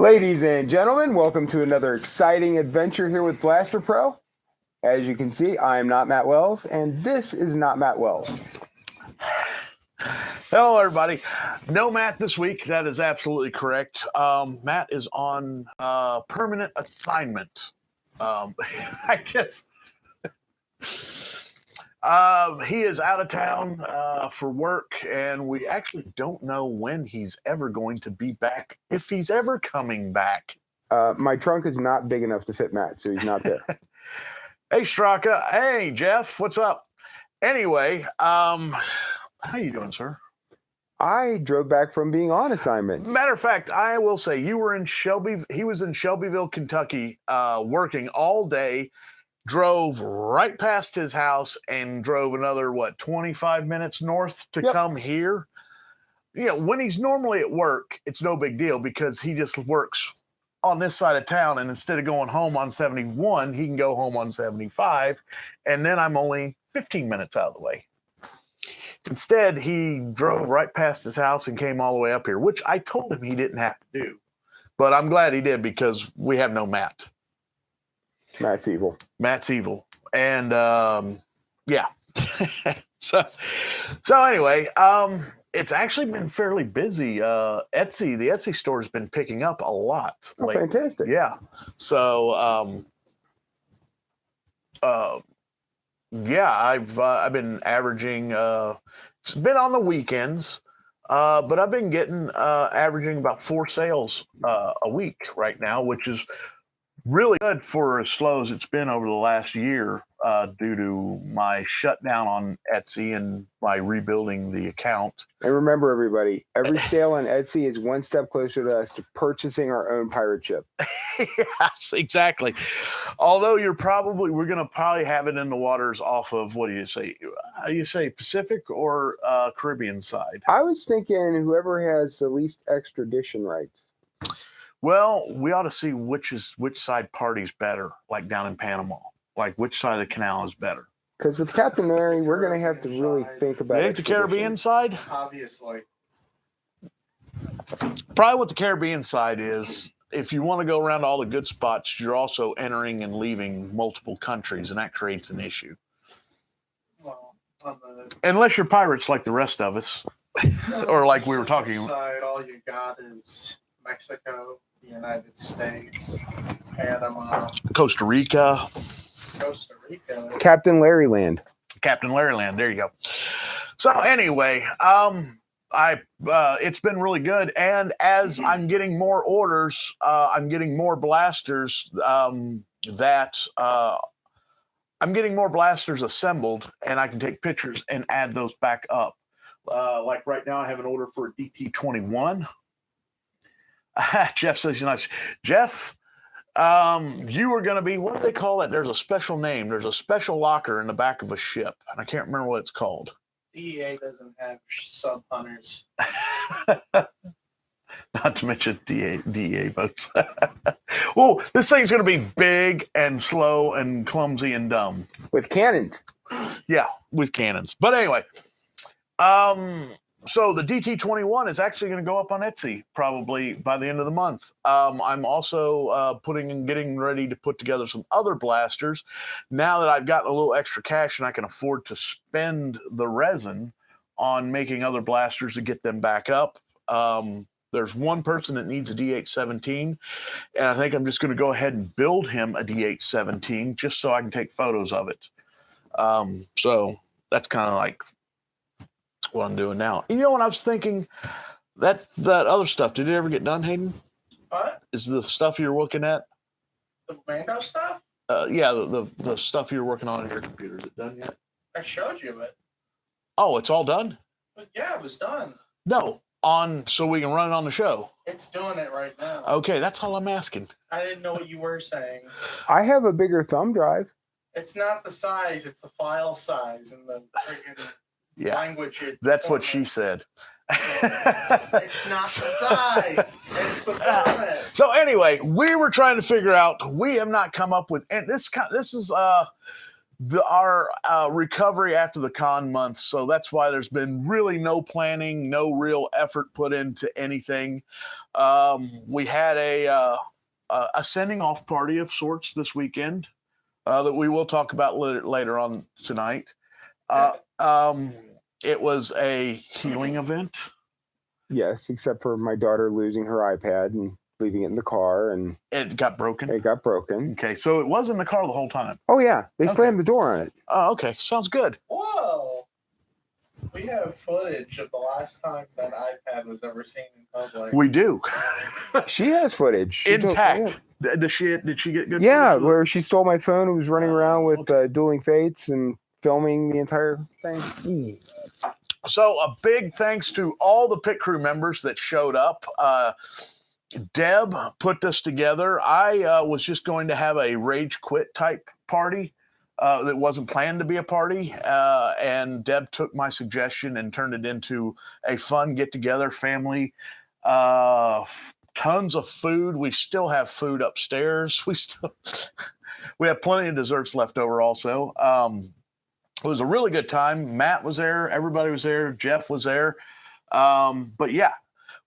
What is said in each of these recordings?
Ladies and gentlemen, welcome to another exciting adventure here with Blaster Pro. As you can see, I am not Matt Wells, and this is not Matt Wells. Hello, everybody. No Matt this week. That is absolutely correct. Matt is on permanent assignment. I guess he is out of town for work, and we actually don't know when he's ever going to be back, if he's ever coming back. My trunk is not big enough to fit Matt, so he's not there. Hey, Straka. Hey, Jeff. What's up? Anyway, how you doing, sir? I drove back from being on assignment. Matter of fact, I will say he was in Shelbyville, Kentucky, working all day, drove right past his house and drove another, 25 minutes north to come here. You know, when he's normally at work, it's no big deal because he just works on this side of town, and instead of going home on 71, he can go home on 75, and then I'm only 15 minutes out of the way. Instead, he drove right past his house and came all the way up here, which I told him he didn't have to do. But I'm glad he did because we have no Matt. Matt's evil. Matt's evil. And, yeah. so anyway, it's actually been fairly busy. The Etsy store has been picking up a lot. Oh, fantastic. Yeah. So, yeah, I've been averaging. It's been on the weekends, but I've been getting averaging about 4 sales a week right now, which is really good for as slow as it's been over the last year due to my shutdown on Etsy and my rebuilding the account. And remember, everybody, every sale on Etsy is one step closer to us to purchasing our own pirate ship. Yes, exactly. Although we're going to probably have it in the waters off of, what do you say? You say Pacific or Caribbean side? I was thinking whoever has the least extradition rights. Well, we ought to see which side party's better, like down in Panama. Like which side of the canal is better? Because with Captain Larry, we're going to have to really think about it. You think the Caribbean side? Obviously. Probably what the Caribbean side is, if you want to go around all the good spots, you're also entering and leaving multiple countries, and that creates an issue. Well, unless you're pirates like the rest of us, or like we were talking about. Side, all you got is Mexico, the United States, Panama, Costa Rica. Captain Larry Land. Captain Larry Land. There you go. So anyway, it's been really good, and as I'm getting more orders, I'm getting more blasters I'm getting more blasters assembled, and I can take pictures and add those back up. Like right now, I have an order for a DT21. Jeff says, Jeff, you are going to be, what do they call it? There's a special name. There's a special locker in the back of a ship, and I can't remember what it's called. DEA doesn't have sub hunters. Not to mention DEA boats. Well, this thing's going to be big and slow and clumsy and dumb. With cannons. Yeah, with cannons. But anyway, so the DT21 is actually going to go up on Etsy probably by the end of the month. I'm also getting ready to put together some other blasters. Now that I've gotten a little extra cash and I can afford to spend the resin on making other blasters to get them back up. There's one person that needs a D817, and I think I'm just going to go ahead and build him a D817 just so I can take photos of it. So that's kind of like what I'm doing now. You know what I was thinking? That other stuff, did it ever get done, Hayden? What? Is the stuff you're looking at? The Mando stuff? Yeah, the stuff you're working on in your computer. Is it done yet? I showed you it. Oh, it's all done? But yeah, it was done. No, so we can run it on the show. It's doing it right now. Okay, that's all I'm asking. I didn't know what you were saying. I have a bigger thumb drive. It's not the size, it's the file size and the freaking language. That's what she said. It's not the size. It's the format. So anyway, we were trying to figure out. We have not come up with, and this is our recovery after the con month. So that's why there's been really no planning, no real effort put into anything. We had a sending off party of sorts this weekend that we will talk about later on tonight. It was a healing event. Yes, except for my daughter losing her iPad and leaving it in the car, and it got broken. Okay, so it was in the car the whole time. Oh yeah, they slammed the door on it. Oh, okay, sounds good. Whoa! We have footage of the last time that iPad was ever seen in public. We do. She has footage. Intact. Did she get good? Yeah, footage? where she stole my phone and was running around with Dueling Fates and filming the entire thing. So a big thanks to all the pit crew members that showed up. Deb put this together. I was just going to have a rage quit type party that wasn't planned to be a party. And Deb took my suggestion and turned it into a fun get together, family. Tons of food. We still have food upstairs. We have plenty of desserts left over also. It was a really good time. Matt was there. Everybody was there. Jeff was there. But yeah,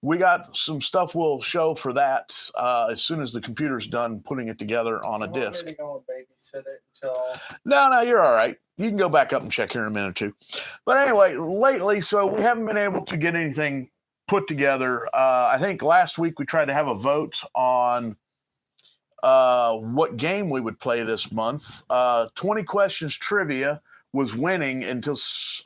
we got some stuff we'll show for that as soon as the computer's done putting it together on a disc. I'm going to babysit it until... No, you're all right. You can go back up and check here in a minute or two. But anyway, lately, so we haven't been able to get anything put together. I think last week we tried to have a vote on what game we would play this month. 20 questions trivia was winning until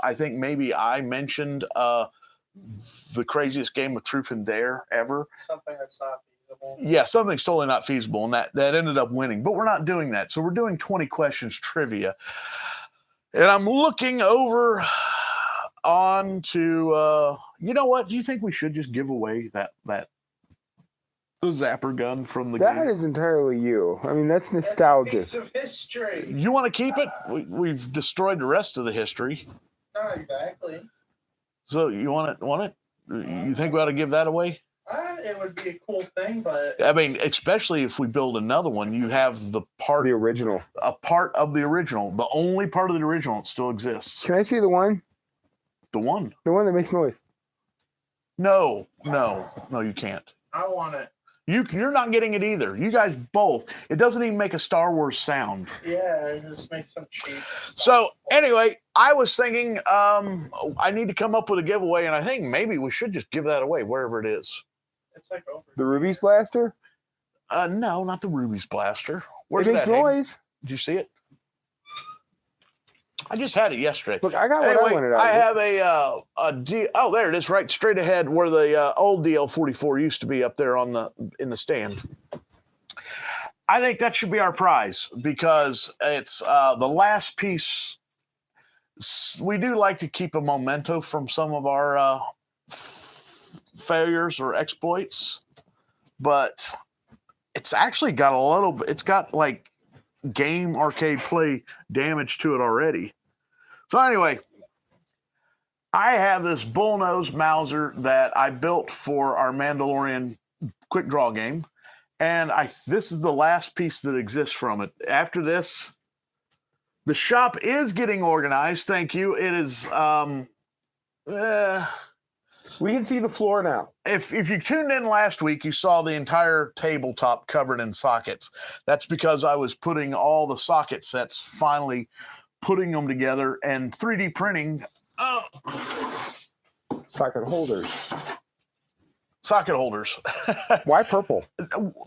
I think maybe I mentioned the craziest game of truth and dare ever. Something that's not feasible. Yeah, something's totally not feasible, and that ended up winning. But we're not doing that. So we're doing 20 questions trivia. And I'm looking over on to, you know what? Do you think we should just give away the zapper gun from the game? That is entirely you. I mean, that's nostalgia. That's a piece of history. You want to keep it? We've destroyed the rest of the history. Not exactly. So you want it? You think we ought to give that away? It would be a cool thing, but... I mean, especially if we build another one, you have the original. A part of the original. The only part of the original that still exists. Can I see the one? The one? The one that makes noise. No, you can't. I want it. You're not getting it either. You guys both. It doesn't even make a Star Wars sound. Yeah, it just makes some cheap stuff. So anyway, I was thinking I need to come up with a giveaway, and I think maybe we should just give that away wherever it is. It's like over. The Ruby's Blaster? No, not the Ruby's Blaster. Where's it makes that, noise. Hayden? Did you see it? I just had it yesterday. Look, I got what I wanted out of it. I have a oh, there it is, right straight ahead where the old DL44 used to be up there in the stand. I think that should be our prize because it's the last piece. We do like to keep a memento from some of our failures or exploits, but it's actually got it's got like game arcade play damage to it already. So anyway, I have this bullnose Mauser that I built for our Mandalorian quick draw game, and this is the last piece that exists from it. After this, the shop is getting organized. Thank you. It is we can see the floor now. If you tuned in last week, you saw the entire tabletop covered in sockets. That's because I was putting all the socket sets, finally putting them together and 3D printing. Socket holders. Socket holders. Why purple?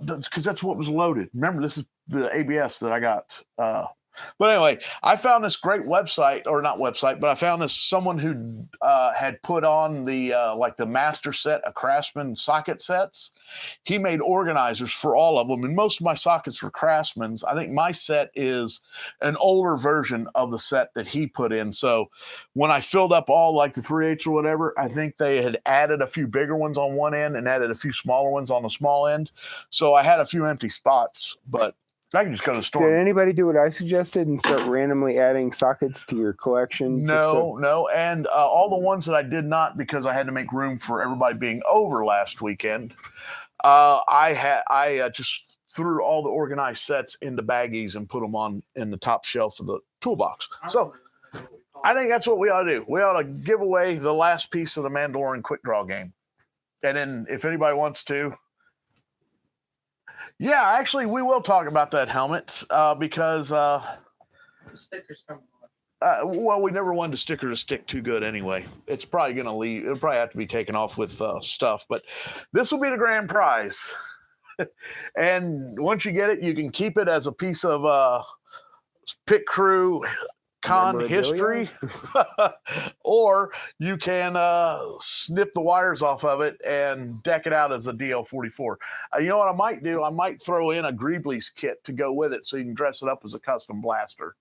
Because that's what was loaded. Remember, this is the ABS that I got. But anyway, I found this great website, or not website, but I found someone who had put on the like the master set of Craftsman socket sets. He made organizers for all of them, and most of my sockets were Craftsman's. I think my set is an older version of the set that he put in. So when I filled up all like the 3/8 or whatever, I think they had added a few bigger ones on one end and added a few smaller ones on the small end. So I had a few empty spots, but I can just go to the store. Did anybody do what I suggested and start randomly adding sockets to your collection? No. And all the ones that I did not, because I had to make room for everybody being over last weekend, I just threw all the organized sets into baggies and put them in the top shelf of toolbox. So I think that's what we ought to do. We ought to give away the last piece of the Mandalorian quick draw game. And then if anybody wants to, yeah, actually, we will talk about that helmet because, Stickers coming on. well, we never wanted the sticker to stick too good anyway. It's probably going to leave. It'll probably have to be taken off with stuff. But this will be the grand prize. And once you get it, you can keep it as a piece of pit crew con history, or you can snip the wires off of it and deck it out as a DL44. You know what I might do? I might throw in a Greeblies kit to go with it so you can dress it up as a custom blaster.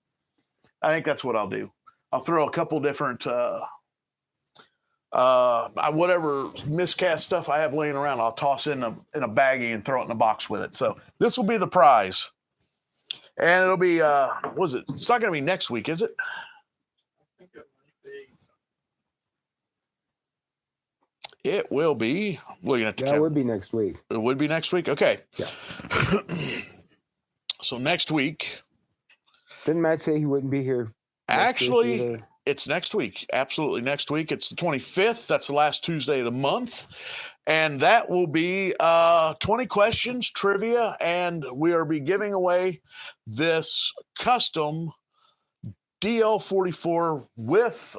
I think that's what I'll do. I'll throw a couple different whatever miscast stuff I have laying around, I'll toss in a baggie and throw it in a box with it. So this will be the prize. And it'll be, what is it? It's not going to be next week, is it? I think it might be. It will be. Looking at the That would be next week. It would be next week? Okay. Yeah. So next week. Didn't Matt say he wouldn't be here? Actually, it's next week. Absolutely next week. It's the 25th. That's the last Tuesday of the month. And that will be 20 questions, trivia, and we are be giving away this custom DL44 with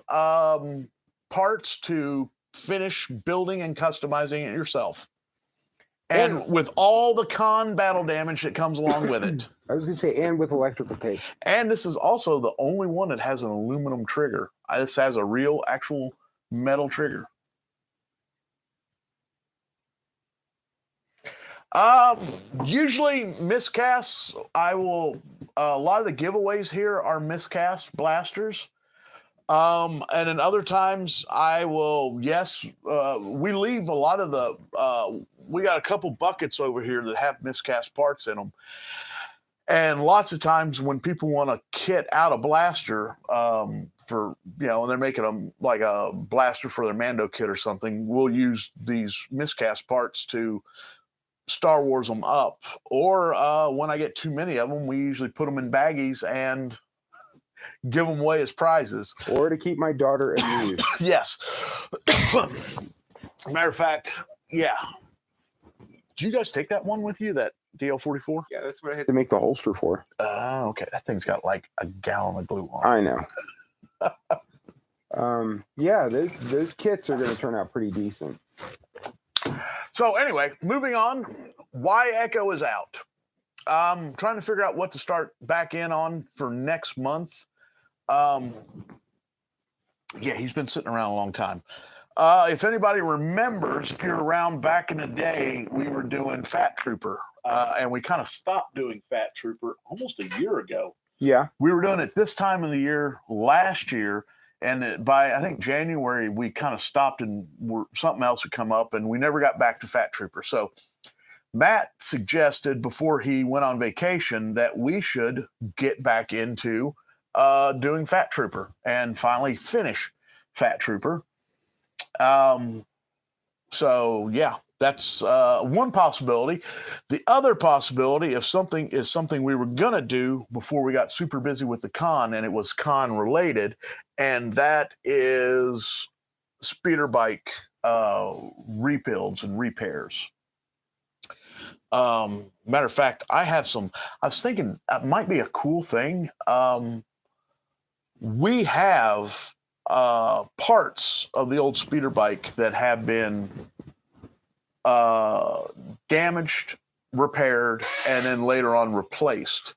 parts to finish building and customizing it yourself. And with all the con battle damage that comes along with it. I was going to say, and with electrical tape. And this is also the only one that has an aluminum trigger. This has a real, actual metal trigger. Usually miscasts, a lot of the giveaways here are miscast blasters. And then other times I will, we leave a lot of the, we got a couple buckets over here that have miscast parts in them. And lots of times when people want to kit out a blaster for, and they're making them like a blaster for their Mando kit or something, we'll use these miscast parts to Star Wars them up. Or when I get too many of them, we usually put them in baggies and give them away as prizes. Or to keep my daughter amused. Yes. Matter of fact, yeah. Did you guys take that one with you, that DL44? Yeah, that's what I had to make the holster for. Okay. That thing's got like a gallon of glue on it. I know. Yeah, those kits are going to turn out pretty decent. So anyway, moving on. Why Echo is out. Trying to figure out what to start back in on for next month. Yeah, he's been sitting around a long time. If anybody remembers, if you're around back in the day, we were doing Fat Trooper, and we kind of stopped doing Fat Trooper almost a year ago. Yeah. We were doing it this time of the year last year, and by, I think, January, we kind of stopped and something else had come up, and we never got back to Fat Trooper. So Matt suggested before he went on vacation that we should get back into doing Fat Trooper and finally finish Fat Trooper. So yeah, that's one possibility. The other possibility is something we were going to do before we got super busy with the con, and it was con related, and that is speeder bike rebuilds and repairs. Matter of fact, I was thinking it might be a cool thing. We have parts of the old speeder bike that have been damaged, repaired, and then later on replaced.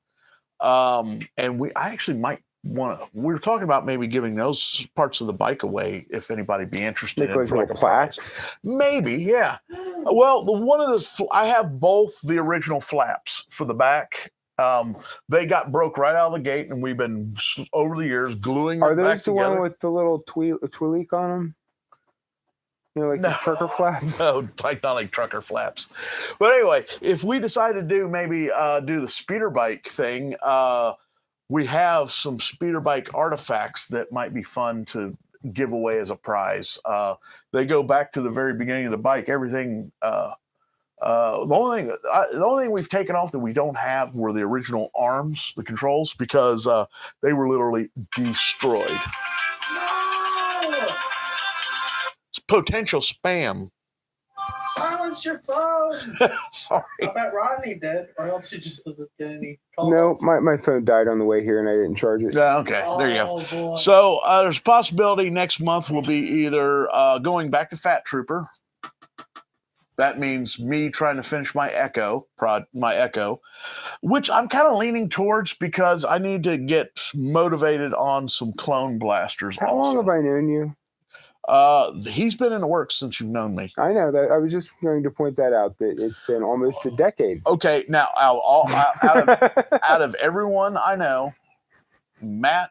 And I actually might want to, we were talking about maybe giving those parts of the bike away if anybody be interested in like a plaque. Maybe, yeah. Well, I have both the original flaps for the back. They got broke right out of the gate, and we've been over the years gluing them back together. Are those the one with the little tweak on them? Like the trucker flaps? No, not like trucker flaps. But anyway, if we decide to do the speeder bike thing, we have some speeder bike artifacts that might be fun to give away as a prize. They go back to the very beginning of the bike. Everything The only thing we've taken off that we don't have were the original arms, the controls, because they were literally destroyed. No! It's potential spam. Silence your phone. Sorry. I bet Rodney did, or else he just doesn't get any No, calls. my phone died on the way here and I didn't charge it. Yeah, okay, there you go. Oh, boy. So there's a possibility next month will be either going back to Fat Trooper. That means me trying to finish my Echo, which I'm kind of leaning towards because I need to get motivated on some clone blasters. How long have I known you? He's been in the works since you've known me. I know that. I was just going to point that out, that it's been almost a decade. Okay, now out of everyone I know, Matt,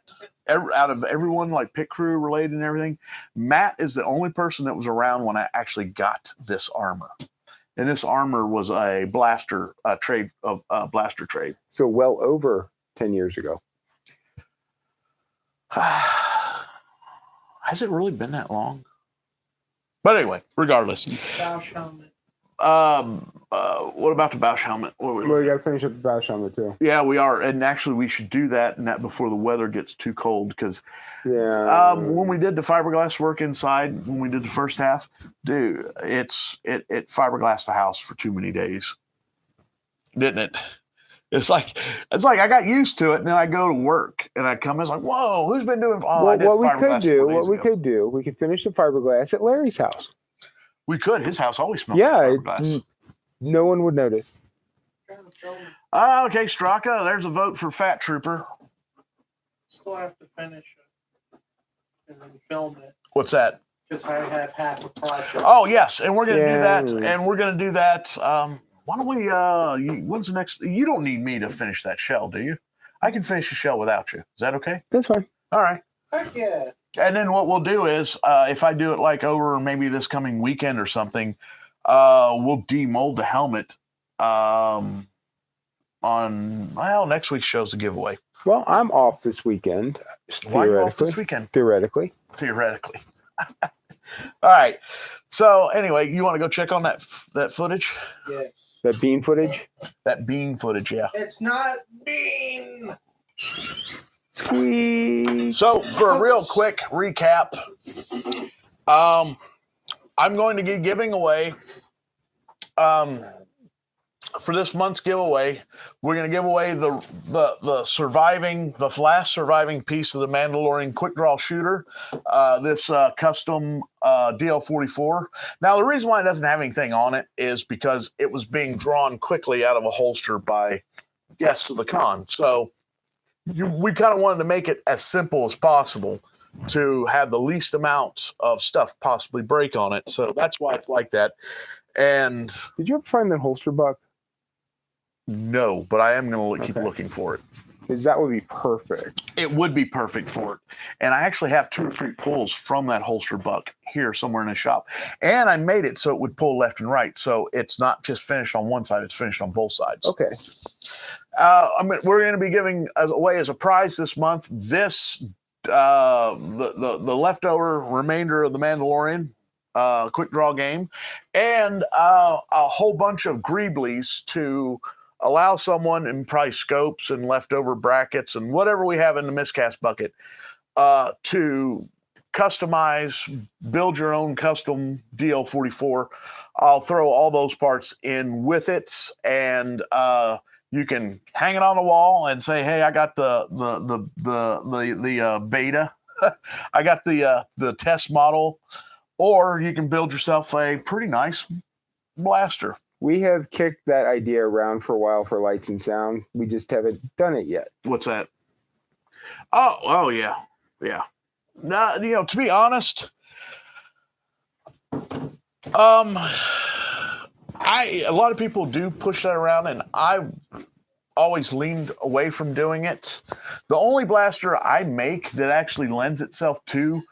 out of everyone like pit crew related and everything, Matt is the only person that was around when I actually got this armor. And this armor was a blaster trade. So well over 10 years ago. Has it really been that long? But anyway, regardless. Bausch helmet. What about the Bausch helmet? Well, we got to finish up the Bausch helmet too. Yeah, we are, and actually, we should do that and that before the weather gets too cold. Because when we did the fiberglass work inside, when we did the first half, dude, it fiberglassed the house for too many days, didn't it? It's like I got used to it, and then I go to work and I come in, it's like, whoa, who's been doing? Oh, I did what we fiberglass could do, we could finish the fiberglass at Larry's house. We could. His house always smelled Yeah, like fiberglass. No one would notice. Okay, Straka, there's a vote for Fat Trooper. Still have to finish it and then film it What's that? because I have half a project. Oh, yes, and we're going to do that. Yeah. And we're going to do that. Why don't we, when's the next, you don't need me to finish that shell, do you? I can finish the shell without you. Is that okay? That's fine. All right. Heck yeah. And then what we'll do is, if I do it like over maybe this coming weekend or something, we'll demold the helmet next week's show's the giveaway. Well, I'm off this weekend. Why are you off this weekend? Theoretically. All right. So anyway, you want to go check on that footage? Yes. That bean footage? That bean footage, yeah. It's not bean. So for a real quick recap, I'm going to be giving away for this month's giveaway, we're going to give away the last surviving piece of the Mandalorian quick draw shooter, this custom DL44. Now, the reason why it doesn't have anything on it is because it was being drawn quickly out of a holster by guests of the con. So we kind of wanted to make it as simple as possible to have the least amount of stuff possibly break on it. So that's why it's like that. And did you ever find that holster buck? No, but I am going to keep looking for it. Because that would be perfect. It would be perfect for it. And I actually have 2 or 3 pulls from that holster buck here somewhere in the shop. And I made it so it would pull left and right. So it's not just finished on one side, it's finished on both sides. Okay. We're going to be giving away as a prize this month the leftover remainder of the Mandalorian quick draw game and a whole bunch of Greeblies to allow someone, and probably scopes and leftover brackets and whatever we have in the miscast bucket, to customize, build your own custom DL44. I'll throw all those parts in with it, and you can hang it on the wall and say, "Hey, I got the beta, I got the test model," or you can build yourself a pretty nice blaster. We have kicked that idea around for a while for lights and sound. We just haven't done it yet. What's that? Oh yeah. No, to be honest, a lot of people do push that around, and I always leaned away from doing it. The only blaster I make that actually lends itself to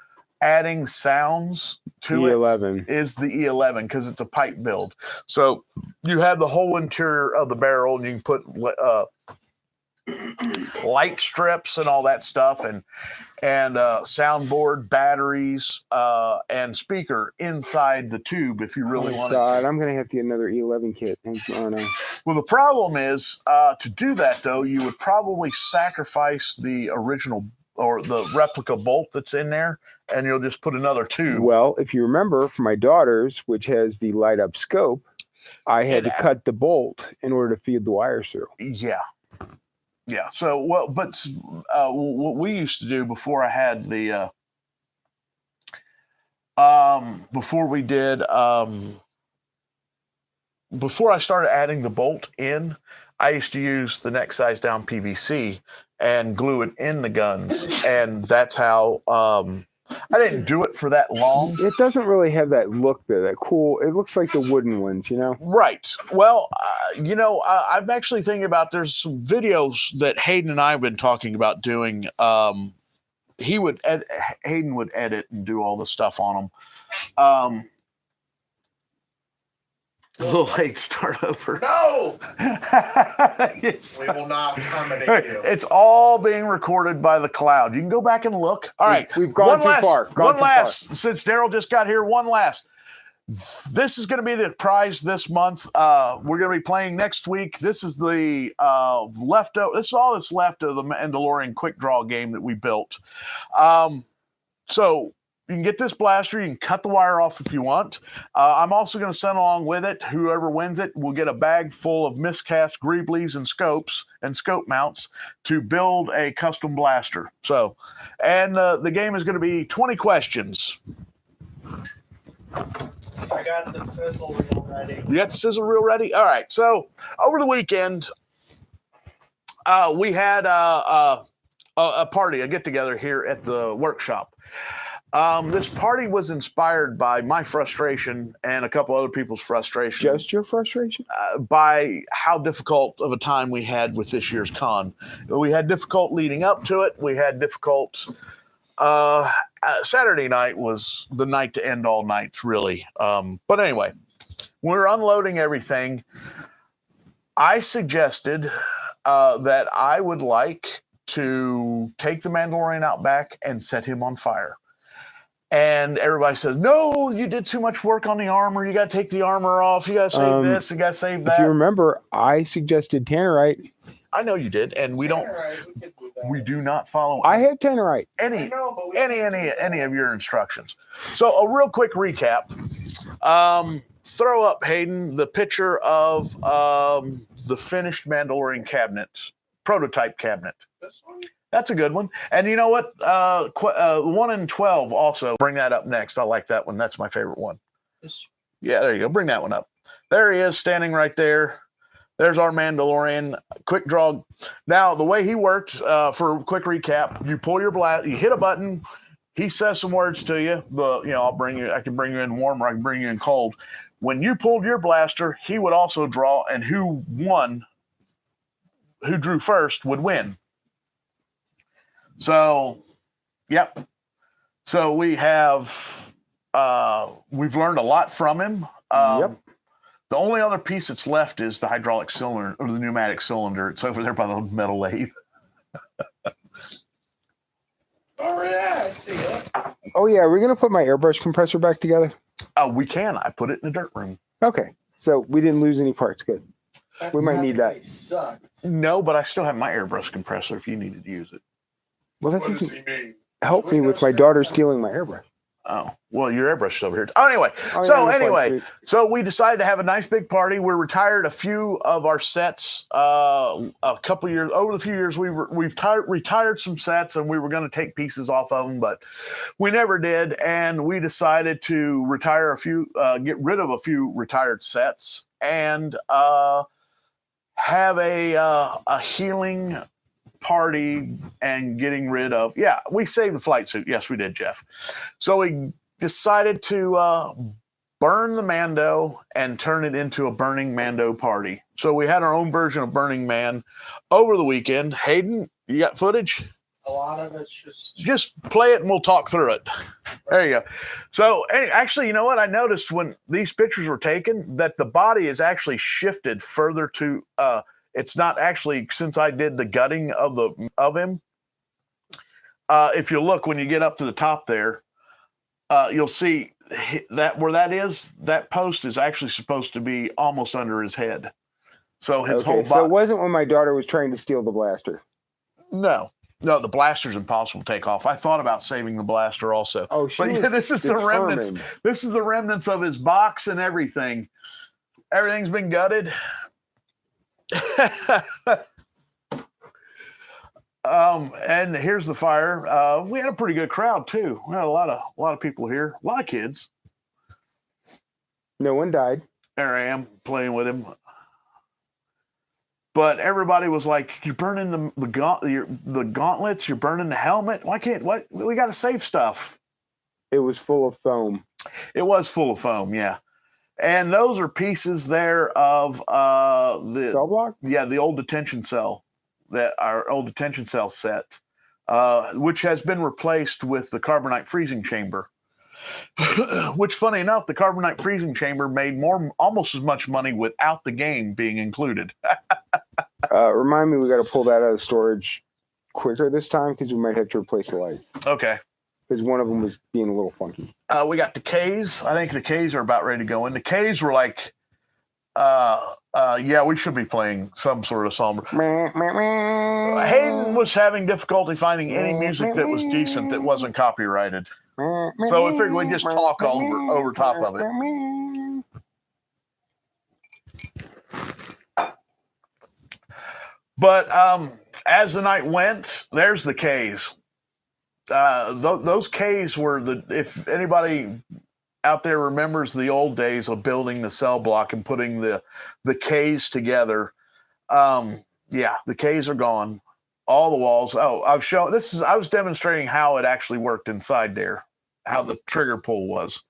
adding sounds to E11 is the E11 because it's a pipe build. So you have the whole interior of the barrel, and you can put light strips and all that stuff, and soundboard, batteries, and speaker inside the tube if you really wanted God, to. I'm gonna have to get another E11 kit. Oh no. Well, the problem is to do that though, you would probably sacrifice the original or the replica bolt that's in there, and you'll just put another tube. Well, if you remember, for my daughter's, which has the light up scope, I had to cut the bolt in order to feed the wires through. Yeah. Yeah. So, well, but what we used to do before I had the, before we did, before I started adding the bolt in, I used to use the next size down PVC and glue it in the guns. And that's how, I didn't do it for that long. It doesn't really have that look there, that cool. It looks like the wooden ones, you know? Right. Well, you know, I'm actually thinking about there's some videos that Hayden and I have been talking about doing. Hayden would edit and do all the stuff on them. The late start over. No! Yes. We will not accommodate you. It's all being recorded by the cloud. You can go back and look. All right. We've gone too far. One last. Since Daryl just got here, one last. This is going to be the prize this month. We're going to be playing next week. This is the leftover. This is all that's left of the Mandalorian quick draw game that we built. So you can get this blaster. You can cut the wire off if you want. I'm also going to send along with it. Whoever wins it will get a bag full of miscast greeblies and scopes and scope mounts to build a custom blaster. So, and the game is going to be 20 questions. I got the sizzle reel ready. You got the sizzle reel ready? All right. So over the weekend, we had a party, a get-together here at the workshop. This party was inspired by my frustration and a couple other people's frustration. Just your frustration? By how difficult of a time we had with this year's con. We had difficult leading up to it. We had difficult... Saturday night was the night to end all nights, really. But anyway, when we were unloading everything, I suggested that I would like to take the Mandalorian out back and set him on fire. And everybody says, no, you did too much work on the armor. You got to take the armor off. You got to save this. You got to save that. If you remember, I suggested Tannerite. I know you did. And we don't, we do not follow. I had Tannerite. Any of your instructions. So a real quick recap. Throw up, Hayden, the picture of the finished Mandalorian cabinet, prototype cabinet. This one? That's a good one. And you know what? 1 in 12 also. Bring that up next. I like that one. That's my favorite one. Yeah, there you go. Bring that one up. There he is standing right there. There's our Mandalorian quick draw. Now, the way he worked, for a quick recap, you pull your blast, you hit a button. He says some words to you. I'll bring you. I can bring you in warm, or I can bring you in cold. When you pulled your blaster, he would also draw, and who drew first would win. So, yep. So we have we've learned a lot from him. Yep. The only other piece that's left is the hydraulic cylinder or the pneumatic cylinder. It's over there by the metal lathe. Oh yeah, I see it. Oh yeah, we're gonna put my airbrush compressor back together. We can. I put it in the dirt room. Okay, so we didn't lose any parts. Good. We might need that. Sucked. No, but I still have my airbrush compressor if you needed to use it. Well, that What does doesn't he mean? help me with my daughter stealing my airbrush. Oh, well, your airbrush is over here. Oh, anyway. Oh, So yeah, anyway, so we decided to have a nice big party. We retired a few of our sets a couple years. Over the few years, we've retired some sets, and we were going to take pieces off of them, but we never did. And we decided to retire a few, get rid of a few retired sets, and have a healing party and getting rid of. Yeah, we saved the flight suit. Yes, we did, Jeff. So we decided to burn the Mando and turn it into a Burning Mando party. So we had our own version of Burning Man over the weekend. Hayden, you got footage? A lot of it's Just play it and we'll talk through it. There you go. So actually, you know what? I noticed when these pictures were taken that the body is actually shifted further to It's not actually, since I did the gutting of him. If you look when you get up to the top there, you'll see that where that post is actually supposed to be almost under his head. So his whole body. So it wasn't when my daughter was trying to steal the blaster. No, the blaster's impossible to take off. I thought about saving the blaster also. Oh, she but was yeah, this is determined. the remnants. This is the remnants of his box and everything. Everything's been gutted. And here's the fire. We had a pretty good crowd too. We had a lot of people here, a lot of kids. No one died. There I am playing with him. But everybody was like, "You're burning the gauntlets. You're burning the helmet. Why can't? What? We got to save stuff." It was full of foam. It was full of foam, yeah. And those are pieces there of the cell block. Yeah, the old detention cell, our old detention cell set, which has been replaced with the carbonite freezing chamber. Which, funny enough, the carbonite freezing chamber made almost as much money without the game being included. Remind me, we got to pull that out of storage quicker this time because we might have to replace the lights. Okay. Because one of them was being a little funky. We got the Ks. I think the Ks are about ready to go in. The Ks were like, yeah, we should be playing some sort of song. Hayden was having difficulty finding any music that was decent that wasn't copyrighted. So we figured we'd just talk over top of it. But as the night went, there's the Ks. Those Ks were if anybody out there remembers the old days of building the cell block and putting the Ks together. Yeah, the Ks are gone. All the walls. Oh, I was demonstrating how it actually worked inside there, how the trigger pull was.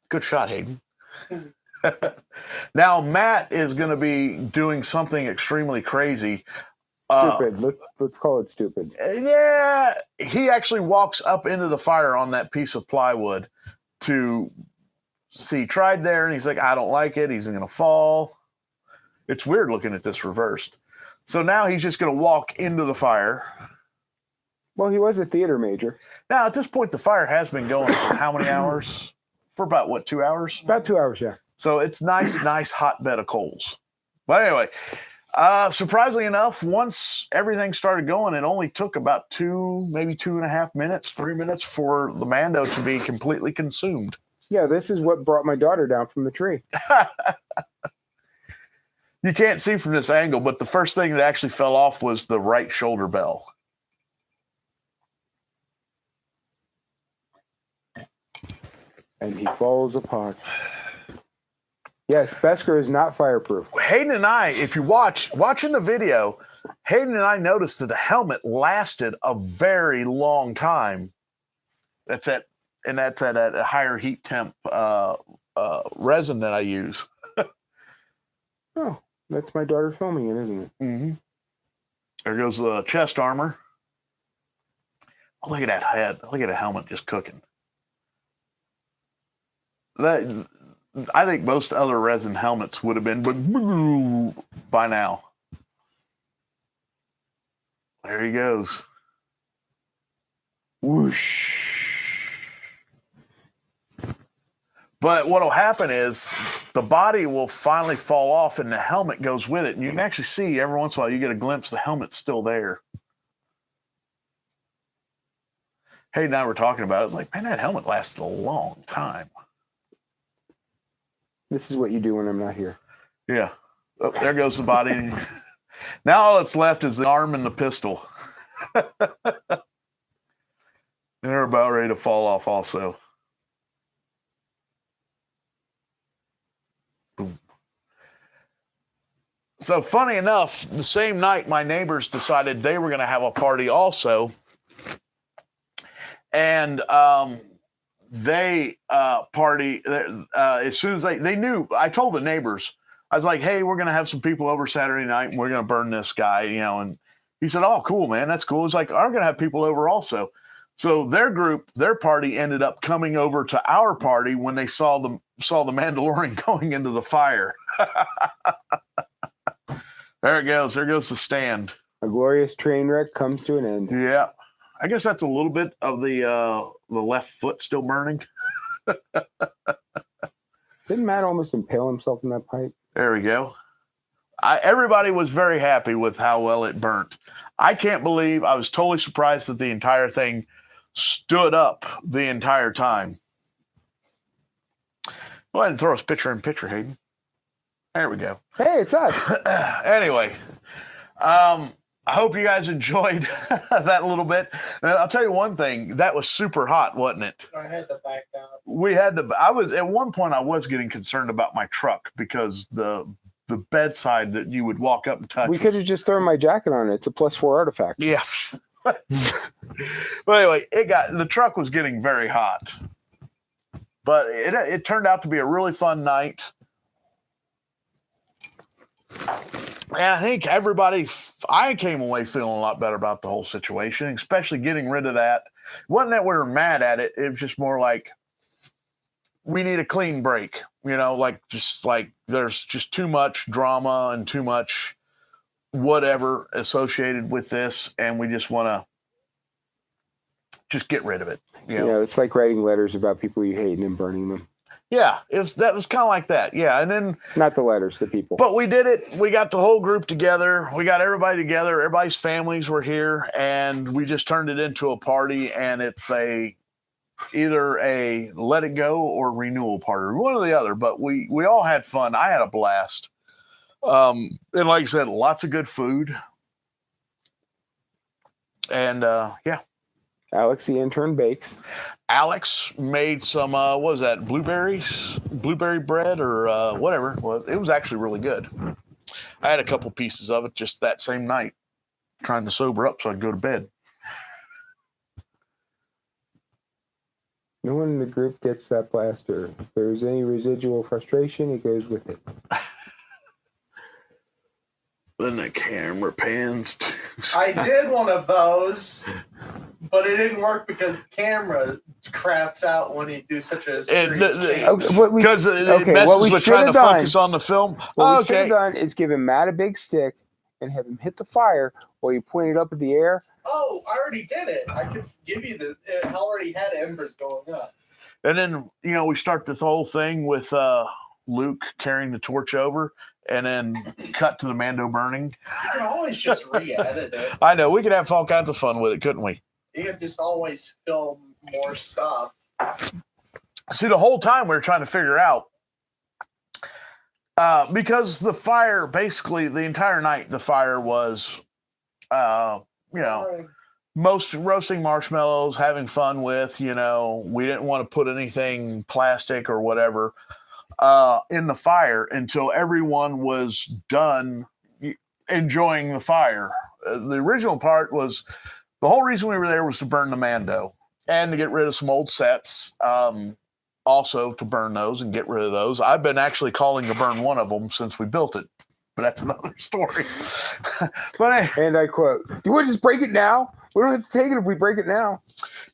Good shot, Hayden. Now Matt is going to be doing something extremely crazy. Stupid. Let's call it stupid. Yeah, he actually walks up into the fire on that piece of plywood to see. He tried there, and he's like, "I don't like it. He's going to fall." It's weird looking at this reversed. So now he's just going to walk into the fire. Well, he was a theater major. Now, at this point, the fire has been going for how many hours? For about, 2 hours? About 2 hours, yeah. So it's nice hot bed of coals. But anyway, surprisingly enough, once everything started going, it only took about maybe 2.5 minutes, 3 minutes for the Mando to be completely consumed. Yeah, this is what brought my daughter down from the tree. You can't see from this angle, but the first thing that actually fell off was the right shoulder bell. And he falls apart. Yes, Beskar is not fireproof. Hayden and I, if you watching the video, Hayden and I noticed that the helmet lasted a very long time. That's at a higher heat temp resin that I use. Oh, that's my daughter filming it, isn't it? Mm-hmm. There goes the chest armor. Oh, look at that head. Look at the helmet just cooking. I think most other resin helmets would have been by now. There he goes. Whoosh. But what will happen is the body will finally fall off and the helmet goes with it. And you can actually see every once in a while you get a glimpse the helmet's still there. Hayden and I were talking about it. I was like, man, that helmet lasted a long time. This is what you do when I'm not here. Yeah. Oh, there goes the body. Now all that's left is the arm and the pistol. They're about ready to fall off also. Boom. So funny enough, the same night my neighbors decided they were going to have a party also. And they party as soon as they knew. I told the neighbors, I was like, hey, we're going to have some people over Saturday night and we're going to burn this guy, and he said, oh, cool, man, that's cool. It's like, I'm going to have people over also. So their party ended up coming over to our party when they saw the Mandalorian going into the fire. There it goes. There goes the stand. A glorious train wreck comes to an end. Yeah. I guess that's a little bit of the left foot still burning. Didn't Matt almost impale himself in that pipe? There we go. Everybody was very happy with how well it burnt. I can't believe, I was totally surprised that the entire thing stood up the entire time. Go ahead and throw us picture in picture, Hayden. There we go. Hey, it's us. Anyway, I hope you guys enjoyed that little bit. And I'll tell you one thing, that was super hot, wasn't it? I had to back out. At one point I was getting concerned about my truck because the bedside that you would walk up and touch. We could have just thrown my jacket on it. It's a +4 artifact. Yeah. But anyway, the truck was getting very hot. But it turned out to be a really fun night. And I think I came away feeling a lot better about the whole situation, especially getting rid of that. It wasn't that we were mad at it. It was just more like we need a clean break, just like there's just too much drama and too much whatever associated with this. And we just want to just get rid of it. It's like writing letters about people you hate and then burning them. Yeah, that was kind of like that. Yeah, and then not the letters, the people. But we did it. We got the whole group together. We got everybody together. Everybody's families were here, and we just turned it into a party. And it's either a let it go or renewal party, one or the other. But we all had fun. I had a blast. And like I said, lots of good food. And yeah. Alex, the intern, bakes. Alex made some, what was that, blueberry bread or whatever. Well, it was actually really good. I had a couple pieces of it just that same night, trying to sober up so I'd go to bed. No one in the group gets that blaster. If there's any residual frustration, it goes with it. Then the camera pans. I did one of those, but it didn't work because the camera craps out when you do such a because it messes with trying to focus on the film. What we should have done is give him Matt a big stick and have him hit the fire while you point it up in the air. Oh, I already did it. I could give you it already had embers going up. And then, we start this whole thing with Luke carrying the torch over. And then cut to the Mando burning. You can always just re-edit it. I know. We could have all kinds of fun with it, couldn't we? You could just always film more stuff. See, the whole time we were trying to figure out, because the fire, basically the entire night, the fire was, most roasting marshmallows, having fun with, we didn't want to put anything plastic or whatever in the fire until everyone was done enjoying the fire. The original part was the whole reason we were there was to burn the Mando and to get rid of some old sets. Also to burn those and get rid of those. I've been actually calling to burn one of them since we built it, but that's another story. And I quote, "You want to just break it now? We don't have to take it if we break it now."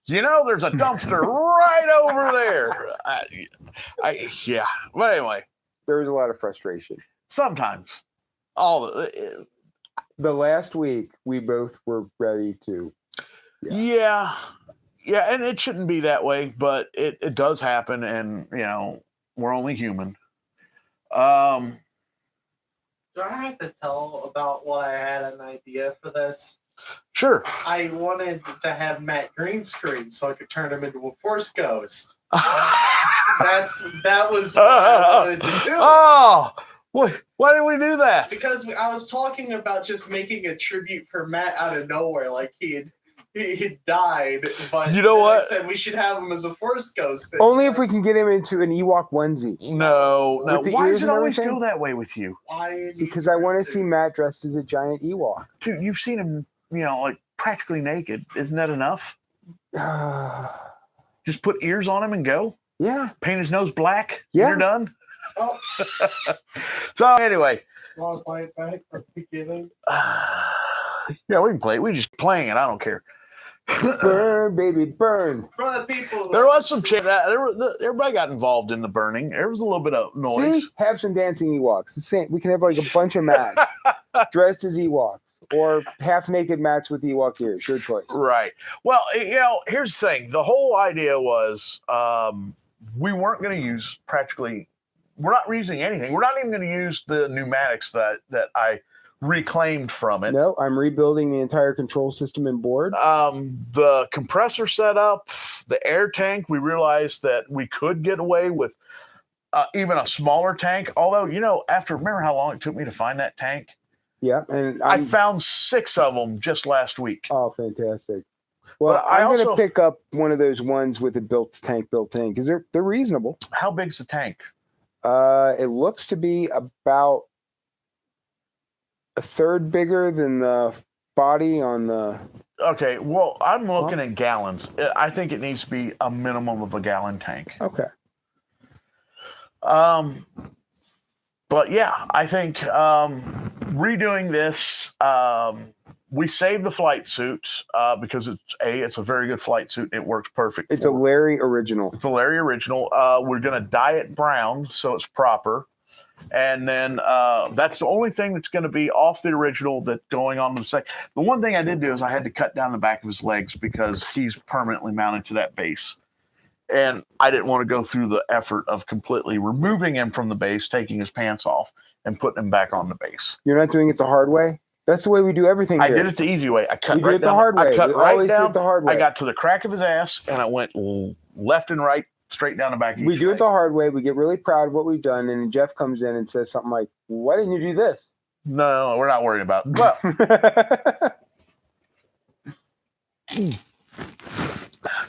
There's a dumpster right over there. Yeah. But anyway. There was a lot of frustration. Sometimes. The last week, we both were ready to. Yeah. Yeah, and it shouldn't be that way, but it does happen, and, we're only human. Do I have to tell about what I had an idea for this? Sure. I wanted to have Matt green screen so I could turn him into a Force Ghost. That was what I wanted to do. Oh, why did we do that? Because I was talking about just making a tribute for Matt out of nowhere, like he died. But you know what? I said we should have him as a Force Ghost. Only if we can get him into an Ewok onesie. No. Why does it always everything? go that way with you? Because I want to see Matt dressed as a giant Ewok. Dude, you've seen him, like practically naked. Isn't that enough? Just put ears on him and go? Yeah. Paint his nose black? Yeah. You're done? Oh. So anyway. Want to play it back from the beginning? Yeah, we can play it. We're just playing it. I don't care. Burn, baby, burn. For the people. There was some shit. Everybody got involved in the burning. There was a little bit of noise. See? Have some dancing Ewoks. The same. We can have like a bunch of mats dressed as Ewoks. Or half-naked mats with Ewok ears. Your choice. Right. Well, here's the thing. The whole idea was we weren't going to use we're not using anything. We're not even going to use the pneumatics that I reclaimed from it. No, I'm rebuilding the entire control system and board. The compressor setup, the air tank, we realized that we could get away with even a smaller tank. Although, remember how long it took me to find that tank? Yeah, and I found 6 of them just last week. Oh, fantastic! Well, But I'm going to pick up one of those ones with a tank built in because they're reasonable. How big's the tank? It looks to be about a third bigger than the body on the. Okay, well, I'm looking at gallons. I think it needs to be a minimum of a gallon tank. Okay. But yeah, I think redoing this, we saved the flight suit because it's a very good flight suit. It works perfect. It's a Larry original. It's a Larry original. We're going to dye it brown so it's proper. And then that's the only thing that's going to be off the original that's going on the second. The one thing I did do is I had to cut down the back of his legs because he's permanently mounted to that base. And I didn't want to go through the effort of completely removing him from the base, taking his pants off, and putting him back on the base. You're not doing it the hard way? That's the way we do everything here. I did it the easy way. I cut You did it the hard way. I cut We right always do down. it the hard way. I got to the crack of his ass, and I went left and right, straight down the back. We do it the hard way. We get really proud of what we've done, and Jeff comes in and says something like, "Why didn't you do this?" No, we're not worried about it. Well,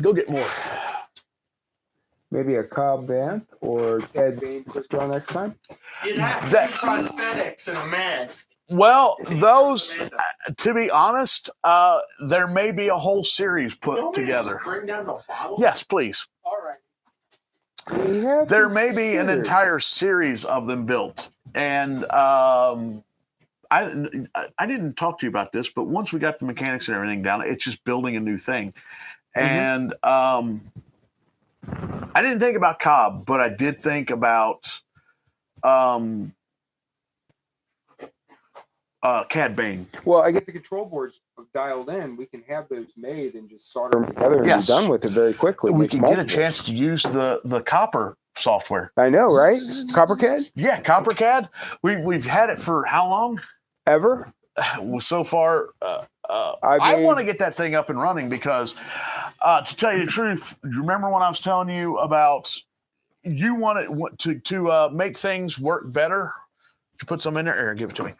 go get more. Maybe a Cobb Vanth or Ed Bain Crystal next time. You'd have to do prosthetics and a mask. Well, those, to be honest, there may be a whole series put together. Bring down the bottle? Yes, please. All right. There may be an entire series of them built. And I didn't talk to you about this, but once we got the mechanics and everything down, it's just building a new thing. And I didn't think about Cobb, but I did think about Cad Bane. Well, I get the control boards dialed in. We can have those made and just solder them together and be done with it very quickly. We can get a chance to use the Copper software. I know, right? CopperCAD? Yeah, CopperCAD. We've had it for how long? Ever? Well, so far, I want to get that thing up and running because, to tell you the truth, you remember when I was telling you about you wanted to make things work better? To put some in there, Aaron, give it to me.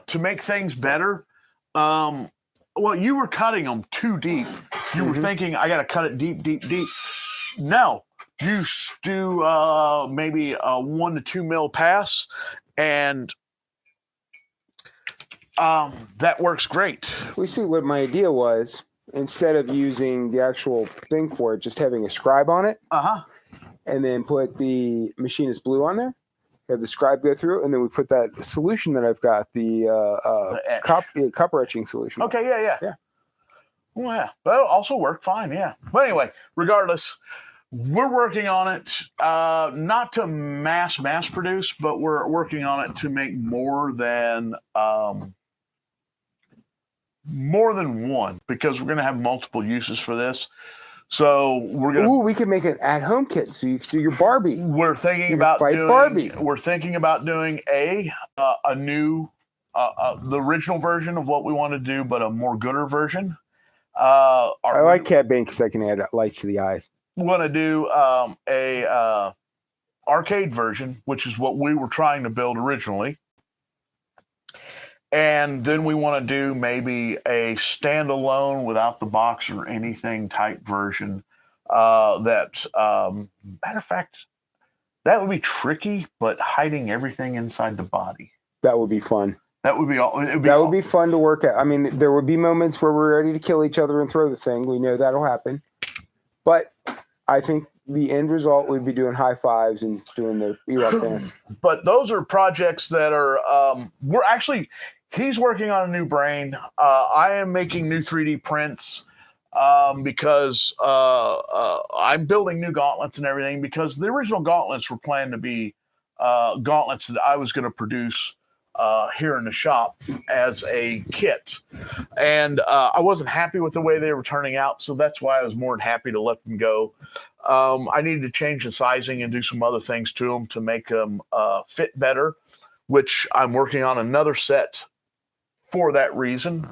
To make things better, well, you were cutting them too deep. You were thinking, I got to cut it deep, deep, deep. No, you do maybe a 1 to 2 mil pass, and that works great. We see what my idea was. Instead of using the actual thing for it, just having a scribe on it, and then put the machinist blue on there. Have the scribe go through, and then we put that solution that I've got, the copper etching solution. Okay, yeah. Well, yeah, that'll also work fine, yeah. But anyway, regardless, we're working on it, not to mass produce, but we're working on it to make more than one, because we're going to have multiple uses for this. So we're gonna. Ooh, we can make an at-home kit, so you can do your Barbie. We're thinking about doing Barbie. We're thinking about doing a new, the original version of what we want to do, but a more gooder version. I like Cad Bane because I can add lights to the eyes. We want to do a arcade version, which is what we were trying to build originally. And then we want to do maybe a standalone without the box or anything type version. Matter of fact, that would be tricky, but hiding everything inside the body. That would be fun. That would be all. Would be fun to work at. I mean, there would be moments where we're ready to kill each other and throw the thing. We know that'll happen. But I think the end result would be doing high fives and doing the Ewok dance. But those are projects that are, we're actually, he's working on a new brain. I am making new 3D prints. because I'm building new gauntlets and everything, because the original gauntlets were planned to be gauntlets that I was going to produce here in the shop as a kit. And I wasn't happy with the way they were turning out, so that's why I was more than happy to let them go. I needed to change the sizing and do some other things to them to make them fit better, which I'm working on another set for that reason.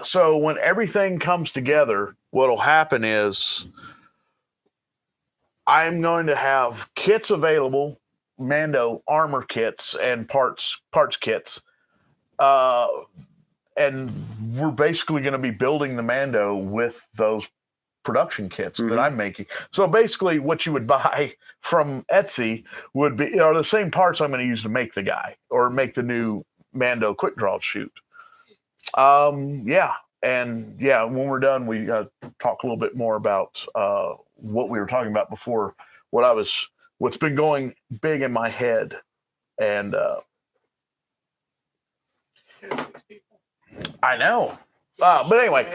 So when everything comes together, what'll happen is I'm going to have kits available, Mando armor kits and parts kits. And we're basically going to be building the Mando with those production kits that I'm making. So basically what you would buy from Etsy would be the same parts I'm going to use to make the guy or make the new Mando quick draw shoot. Yeah. And yeah, when we're done, we talk a little bit more about what we were talking about before, what's been going big in my head. And I know. But anyway.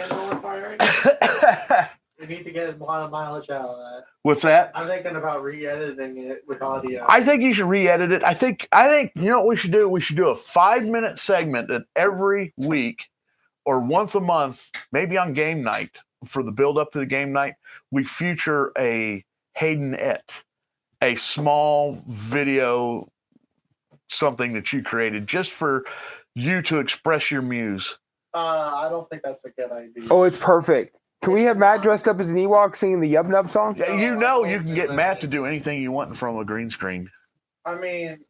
We need to get a lot of mileage out of that. What's that? I'm thinking about re-editing it with audio. I think you should re-edit it. I think you know what we should do? We should do a 5-minute segment that every week or once a month, maybe on game night, for the build up to the game night, we feature a Hayden-ette, a small video, something that you created just for you to express your muse. I don't think that's a good idea. Oh, it's perfect. Can we have Matt dressed up as an Ewok singing the Yub Nub song? Yeah, you can get Matt to do anything you want in front of a green screen. I mean,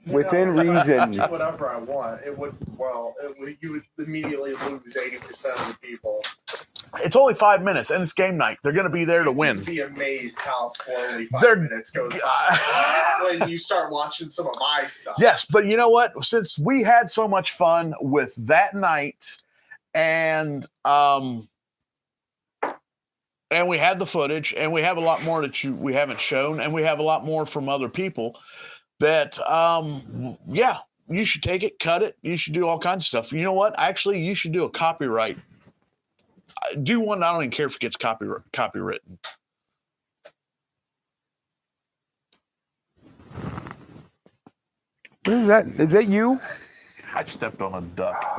within reason. Do whatever I want. You would immediately lose 80% of the people. It's only 5 minutes, and it's game night. They're going to be there to win. You'd be amazed how slowly 5 minutes goes by when you start watching some of my stuff. Yes, but you know what? Since we had so much fun with that night, and we had the footage, and we have a lot more that we haven't shown, and we have a lot more from other people that, yeah, you should take it, cut it. You should do all kinds of stuff. You know what? Actually, you should do a copyright. Do one. I don't even care if it gets copywritten. What is that? Is that you? I stepped on a duck.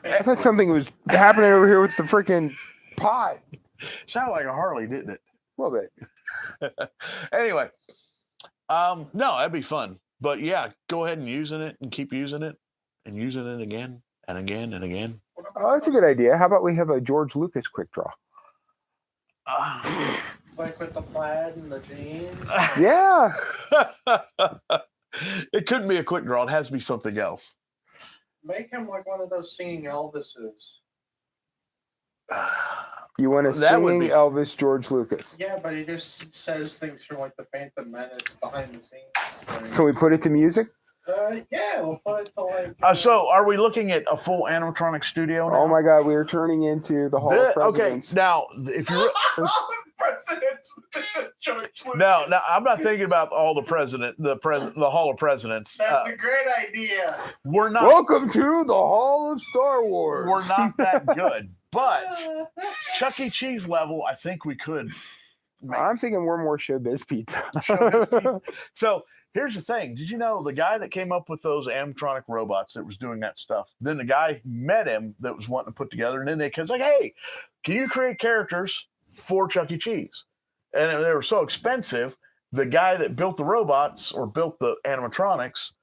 I thought something was happening over here with the freaking pot. Sounded like a Harley, didn't it? A little bit. Anyway, no, that'd be fun. But yeah, go ahead and using it and keep using it and using it again and again and again. Oh, that's a good idea. How about we have a George Lucas quick draw? Like with the plaid and the jeans? Yeah. It couldn't be a quick draw. It has to be something else. Make him like one of those singing Elvises. You want to sing Elvis George Lucas? Yeah, but he just says things from like the Phantom Menace behind the scenes. Can we put it to music? Yeah, we'll put it to like. So, are we looking at a full animatronic studio now? Oh my God, we are turning into the Hall of Presidents. Okay, now if you Presidents. No, I'm not thinking about all the Hall of Presidents. That's a great idea. We're not. Welcome to the Hall of Star Wars. We're not that good, but Chuck E. Cheese level, I think we could. I'm thinking we're more Showbiz Pizza. Showbiz Pizza. So here's the thing. Did you know the guy that came up with those animatronic robots that was doing that stuff? Then the guy met him that was wanting to put together, and then they was like, "Hey, can you create characters for Chuck E. Cheese?" And they were so expensive. The guy that built the robots or built the animatronics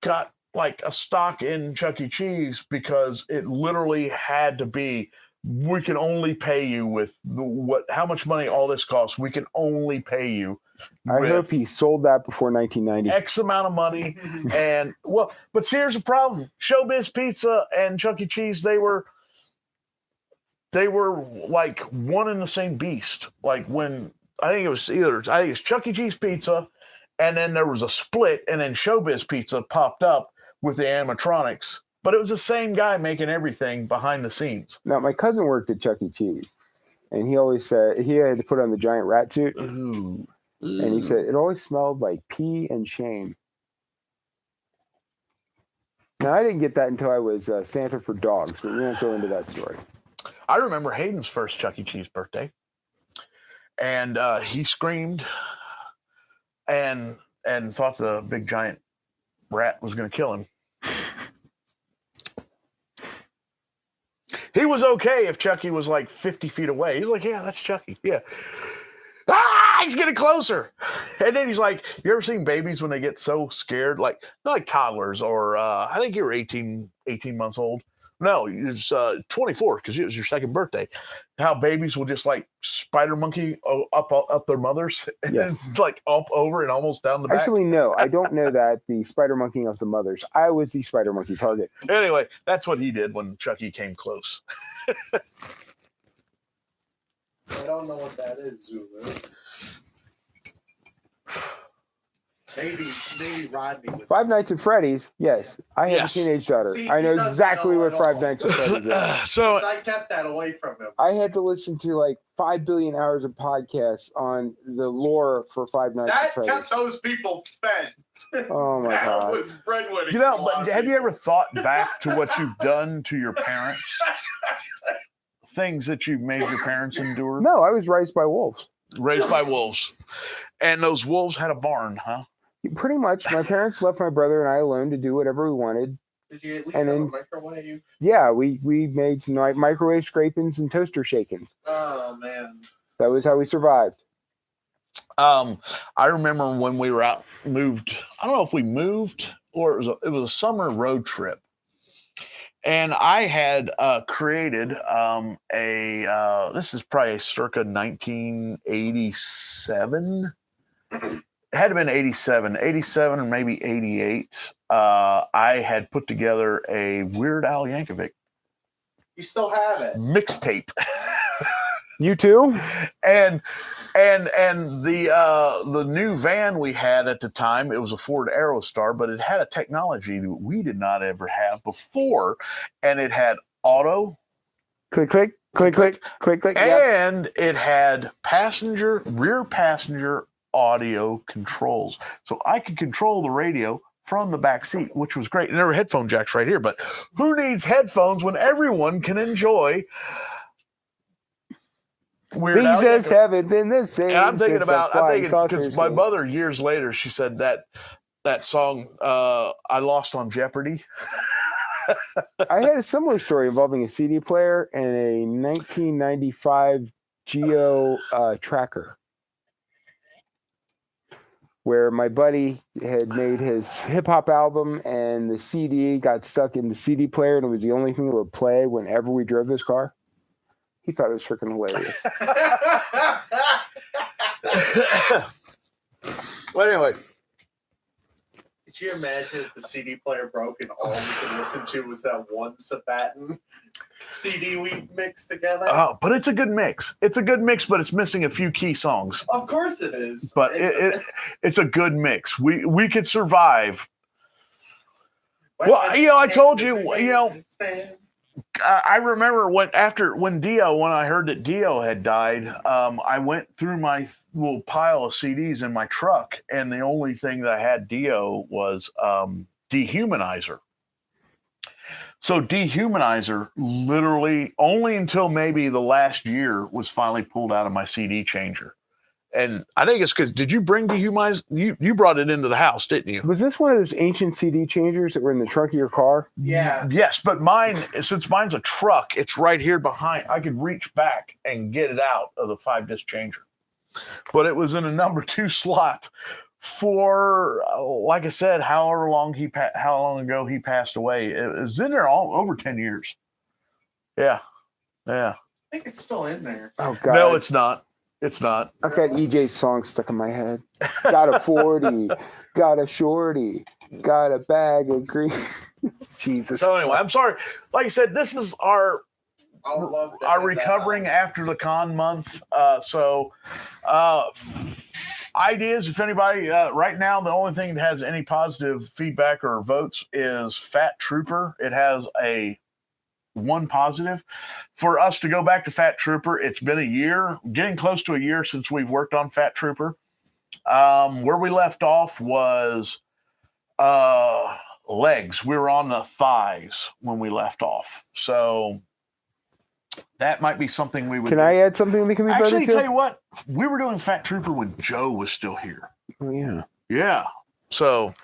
got like a stock in Chuck E. Cheese because it literally had to be. We can only pay you with how much money all this costs. We can only pay you. I hope he sold that before 1990. X amount of money. And but see, here's the problem. Showbiz Pizza and Chuck E. Cheese, they were like one and the same beast. Like when I think it's Chuck E. Cheese Pizza, and then there was a split, and then Showbiz Pizza popped up with the animatronics. But it was the same guy making everything behind the scenes. Now, my cousin worked at Chuck E. Cheese, and he always said he had to put on the giant rat suit. Ooh. And he said it always smelled like pee and shame. Now, I didn't get that until I was Santa for dogs, but we won't go into that story. I remember Hayden's first Chuck E. Cheese birthday, and he screamed and thought the big giant rat was going to kill him. He was okay if Chucky was like 50 feet away. He was like, yeah, that's Chucky. Yeah. Ah, he's getting closer. And then he's like, you ever seen babies when they get so scared? Like, not like toddlers, or I think you were 18 months old. No, it was 24 because it was your second birthday. How babies will just like spider monkey up their mothers, and Yes. then like up over and almost down the back. Actually, no, I don't know that. The spider monkeying of the mothers. I was the spider monkey target. Anyway, that's what he did when Chucky came close. I don't know what that is, Zulu. Maybe Rodney would. Five Nights at Freddy's. Yes, I have Yes. a teenage daughter. See, I know he doesn't exactly know what at all. Five Nights at Freddy's is. So I kept that away from him. I had to listen to like 5 billion hours of podcasts on the lore for Five Nights at That Freddy's. kept those people fed. Oh my That god! was breadwinning. you know, but have you ever thought back to what you've done to your parents? Things that you've made your parents endure? No, I was raised by wolves. Raised by wolves. And those wolves had a barn, huh? Pretty much, my parents left my brother and I alone to do whatever we wanted. Did you at least And have then- a microwave? Yeah, we made microwave scrapings and toaster shakings. Oh man. That was how we survived. I remember when we were moved. I don't know if we moved or it was a summer road trip, and I had created this is probably circa 1987. It had to have been 87 or maybe 88. I had put together a Weird Al Yankovic You still have it. mixtape. You too? And the new van we had at the time, it was a Ford Aerostar, but it had a technology that we did not ever have before, and it had auto, Click, click, click, click, click, click. Yep. and it had rear passenger audio controls, so I could control the radio from the back seat, which was great. And there were headphone jacks right here, but who needs headphones when everyone can enjoy Weird Al Things just Yankovic? haven't been the same. And I'm thinking since because my mother years later, she said that song I lost on Jeopardy. I had a similar story involving a CD player and a 1995 Geo tracker, where my buddy had made his hip hop album and the CD got stuck in the CD player, and it was the only thing that would play whenever we drove this car. He thought it was freaking hilarious. Well, anyway, Could you imagine if the CD player broke and all we could listen to was that one Sabaton CD we mixed together? oh, but it's a good mix. It's a good mix, but it's missing a few key songs. Of course it is. But it's a good mix. We could survive. Well, I told you, I remember when I heard that Dio had died, I went through my little pile of CDs in my truck, and the only thing that I had Dio was Dehumanizer. So Dehumanizer, literally only until maybe the last year, was finally pulled out of my CD changer. And I think it's because, did you bring Dehumanizer? You brought it into the house, didn't you? Was this one of those ancient CD changers that were in the trunk of your car? Yeah. Yes, but since mine's a truck, it's right here behind. I could reach back and get it out of the 5-disc changer. But it was in a number 2 slot for, like I said, how long ago he passed away. It was in there over 10 years. Yeah. I think it's still in there. Oh god. No, it's not. It's not. I've got EJ's song stuck in my head. Got a 40, got a shorty, got a bag of green. Jesus. So anyway, I'm sorry. Like I said, this is our recovering that. after the con month. Ideas, if anybody, right now, the only thing that has any positive feedback or votes is Fat Trooper. It has one positive. For us to go back to Fat Trooper, it's been a year, getting close to a year since we've worked on Fat Trooper. Where we left off was legs. We were on the thighs when we left off. So that might be something we would. Can I add something that can be actually better tell you what? We were doing Fat Trooper when Joe was still here. Oh yeah. Yeah. So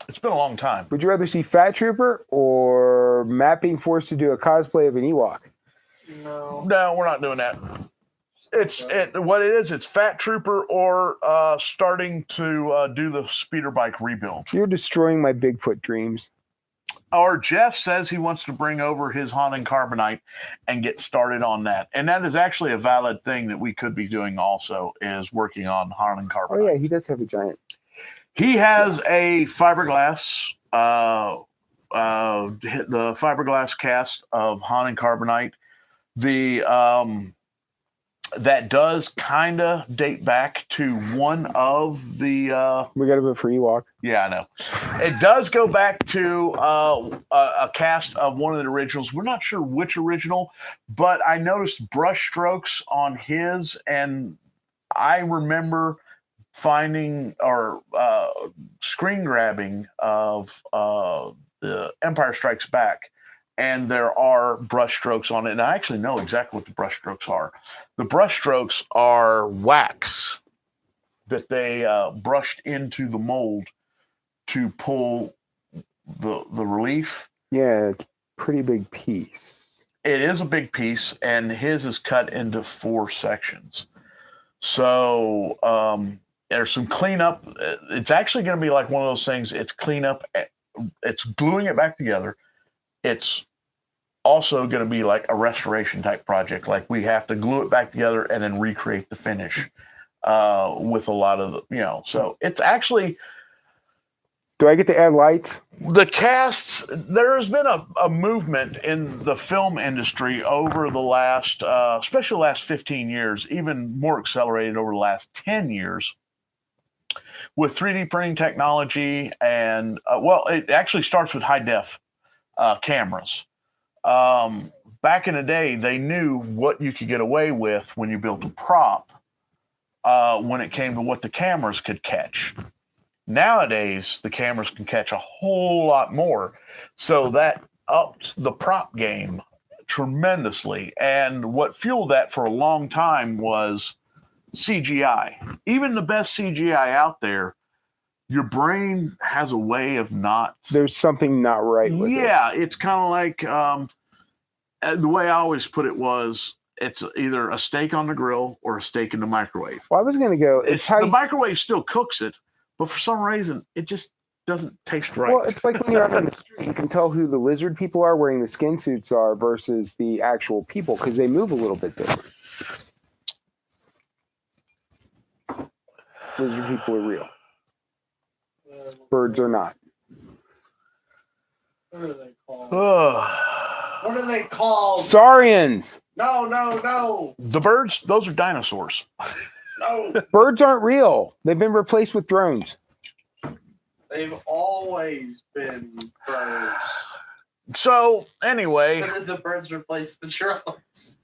it's been a long time. Would you rather see Fat Trooper or Matt being forced to do a cosplay of an Ewok? No, we're not doing that. What it is. It's Fat Trooper or starting to do the speeder bike rebuild. You're destroying my Bigfoot dreams. Or Jeff says he wants to bring over his Han and Carbonite and get started on that. And that is actually a valid thing that we could be doing also, is working on Han and Carbonite. Oh yeah, he does have a giant. He has a fiberglass, the fiberglass cast of Han and Carbonite. That does kind of date back to one of the. We got to vote for Ewok. Yeah, I know. It does go back to a cast of one of the originals. We're not sure which original, but I noticed brush strokes on his, and I remember finding or screen grabbing of the Empire Strikes Back. And there are brush strokes on it. And I actually know exactly what the brush strokes are. The brush strokes are wax that they brushed into the mold to pull the relief. Yeah, it's a pretty big piece. It is a big piece, and his is cut into 4 sections. So there's some cleanup. It's actually going to be like one of those things. It's cleanup. It's gluing it back together. It's also going to be like a restoration type project. Like we have to glue it back together and then recreate the finish with a lot of so it's actually. Do I get to add lights? The casts, there has been a movement in the film industry over the last, especially the last 15 years, even more accelerated over the last 10 years with 3D printing technology. And it actually starts with high def cameras. Back in the day, they knew what you could get away with when you built a prop when it came to what the cameras could catch. Nowadays, the cameras can catch a whole lot more. So that upped the prop game tremendously. And what fueled that for a long time was CGI. Even the best CGI out there, your brain has a way of not. There's something not right with it. Yeah, it's kind of like the way I always put it was, it's either a steak on the grill or a steak in the microwave. Well, I was going to go. The microwave still cooks it, but for some reason, it just doesn't taste right. Well, it's like when you're out on the street, you can tell who the lizard people are wearing the skin suits are versus the actual people because they move a little bit different. Lizard people are real. Birds are not. What are they called? What are they called? Saurians. No. The birds, those are dinosaurs. No. Birds aren't real. They've been replaced with drones. They've always been birds. So, anyway. How did the birds replace the drones?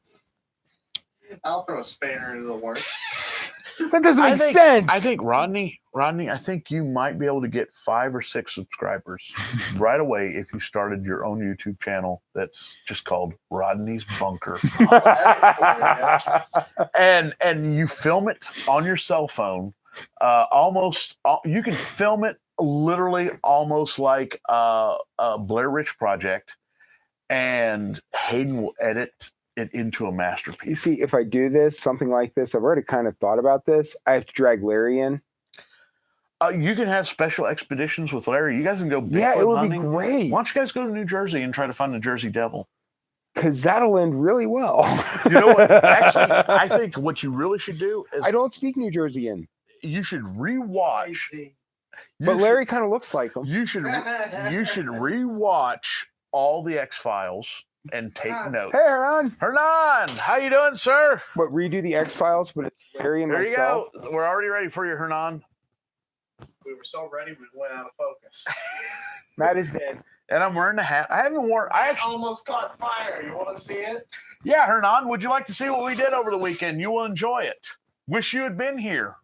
I'll throw a spanner into the works. That doesn't make sense. I think, Rodney, I think you might be able to get 5 or 6 subscribers right away if you started your own YouTube channel that's just called Rodney's Bunker. And you film it on your cell phone. You can film it literally almost like a Blair Witch Project, and Hayden will edit it into a masterpiece. You see, if I do this, something like this, I've already kind of thought about this. I have to drag Larry in. You can have special expeditions with Larry. You guys can go Bigfoot yeah, it would hunting. be great. Why don't you guys go to New Jersey and try to find the Jersey Devil? Because that'll end really well. You know what? Actually, I think what you really should do is I don't speak New Jerseyan. You should rewatch. But Larry kind of looks like him. You should rewatch all the X-Files and take notes. Hey, Hernan. How you doing, sir? But redo the X-Files, but it's Larry and there myself. You go. We're already ready for you, Hernan. We were so ready, we went out of focus. Matt is dead. And I'm wearing the hat. I haven't worn. I actually almost caught fire. You want to see it? Yeah, Hernan. Would you like to see what we did over the weekend? You will enjoy it. Wish you had been here.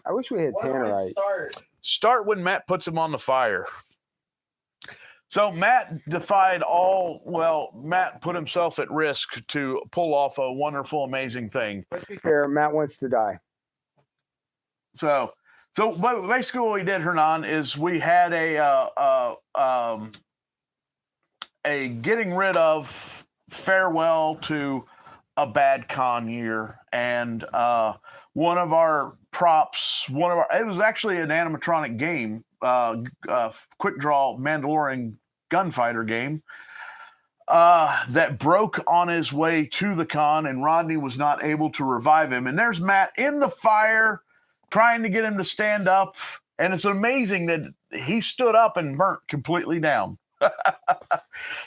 I wish we had Tannerite. Start? Start when Matt puts him on the fire. So Matt defied all. Well, Matt put himself at risk to pull off a wonderful, amazing thing. Let's be fair. Matt wants to die. So basically, what we did, Hernan, is we had a getting rid of farewell to a bad con year, and one of our props, it was actually an animatronic game. Quick draw Mandalorian gunfighter game that broke on his way to the con, and Rodney was not able to revive him. And there's Matt in the fire trying to get him to stand up, and it's amazing that he stood up and burnt completely down.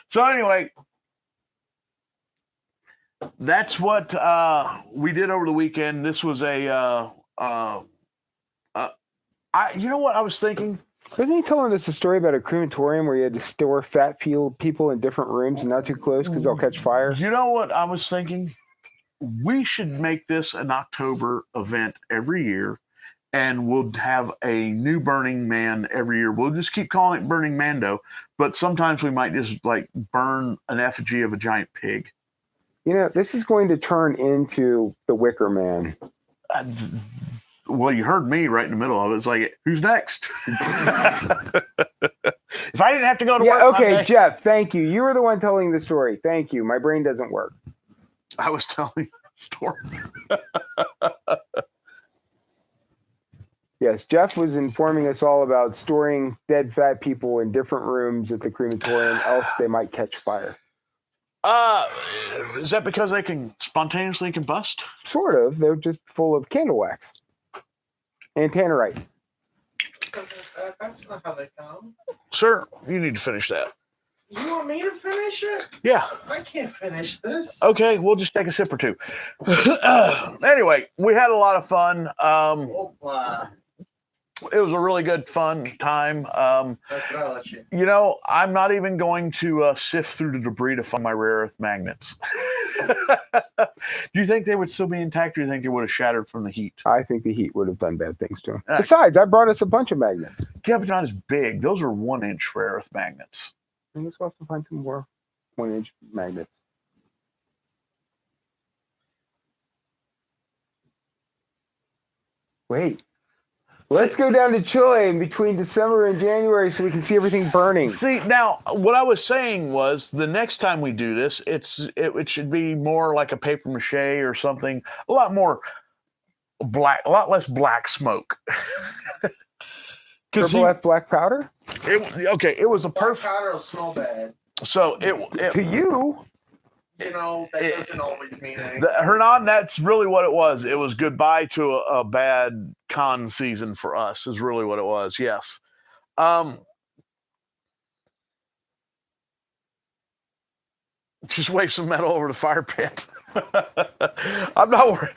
So anyway, that's what we did over the weekend. This was you know what I was thinking? Wasn't he telling us a story about a crematorium where you had to store fat people in different rooms and not too close because they'll catch fire? You know what I was thinking? We should make this an October event every year, and we'll have a new Burning Man every year. We'll just keep calling it Burning Mando, but sometimes we might just like burn an effigy of a giant pig. You know, this is going to turn into the Wicker Man. Well, you heard me right in the middle of it. It's like, who's next? If I didn't have to go to work. Okay, Monday, Jeff, thank you. You were the one telling the story. Thank you. My brain doesn't work. I was telling the story. Yes, Jeff was informing us all about storing dead fat people in different rooms at the crematorium, else they might catch fire. Is that because they can spontaneously combust? Sort of. They're just full of candle wax and tannerite. That's not how they come. Sir, you need to finish that. You want me to finish it? Yeah. I can't finish this. Okay, we'll just take a sip or two. Anyway, we had a lot of fun. It was a really good fun time. You know, I'm not even going to sift through the debris to find my rare earth magnets. Do you think they would still be intact, or do you think they would have shattered from the heat? I think the heat would have done bad things to them. Besides, I brought us a bunch of magnets. Yeah, but not as big. Those are 1-inch rare earth magnets. I guess we'll have to find some more 1-inch magnets. Wait. Let's go down to Chile in between December and January so we can see everything burning. See, now, what I was saying was the next time we do this, it should be more like a paper mache or something, a lot more black, a lot less black smoke. Purple F black powder? It was a perfect. Black powder will smell bad. So to you. You know, that doesn't always mean anything. Hernan, that's really what it was. It was goodbye to a bad con season for us, is really what it was. Yes. Just wave some metal over the fire pit. I'm not worried.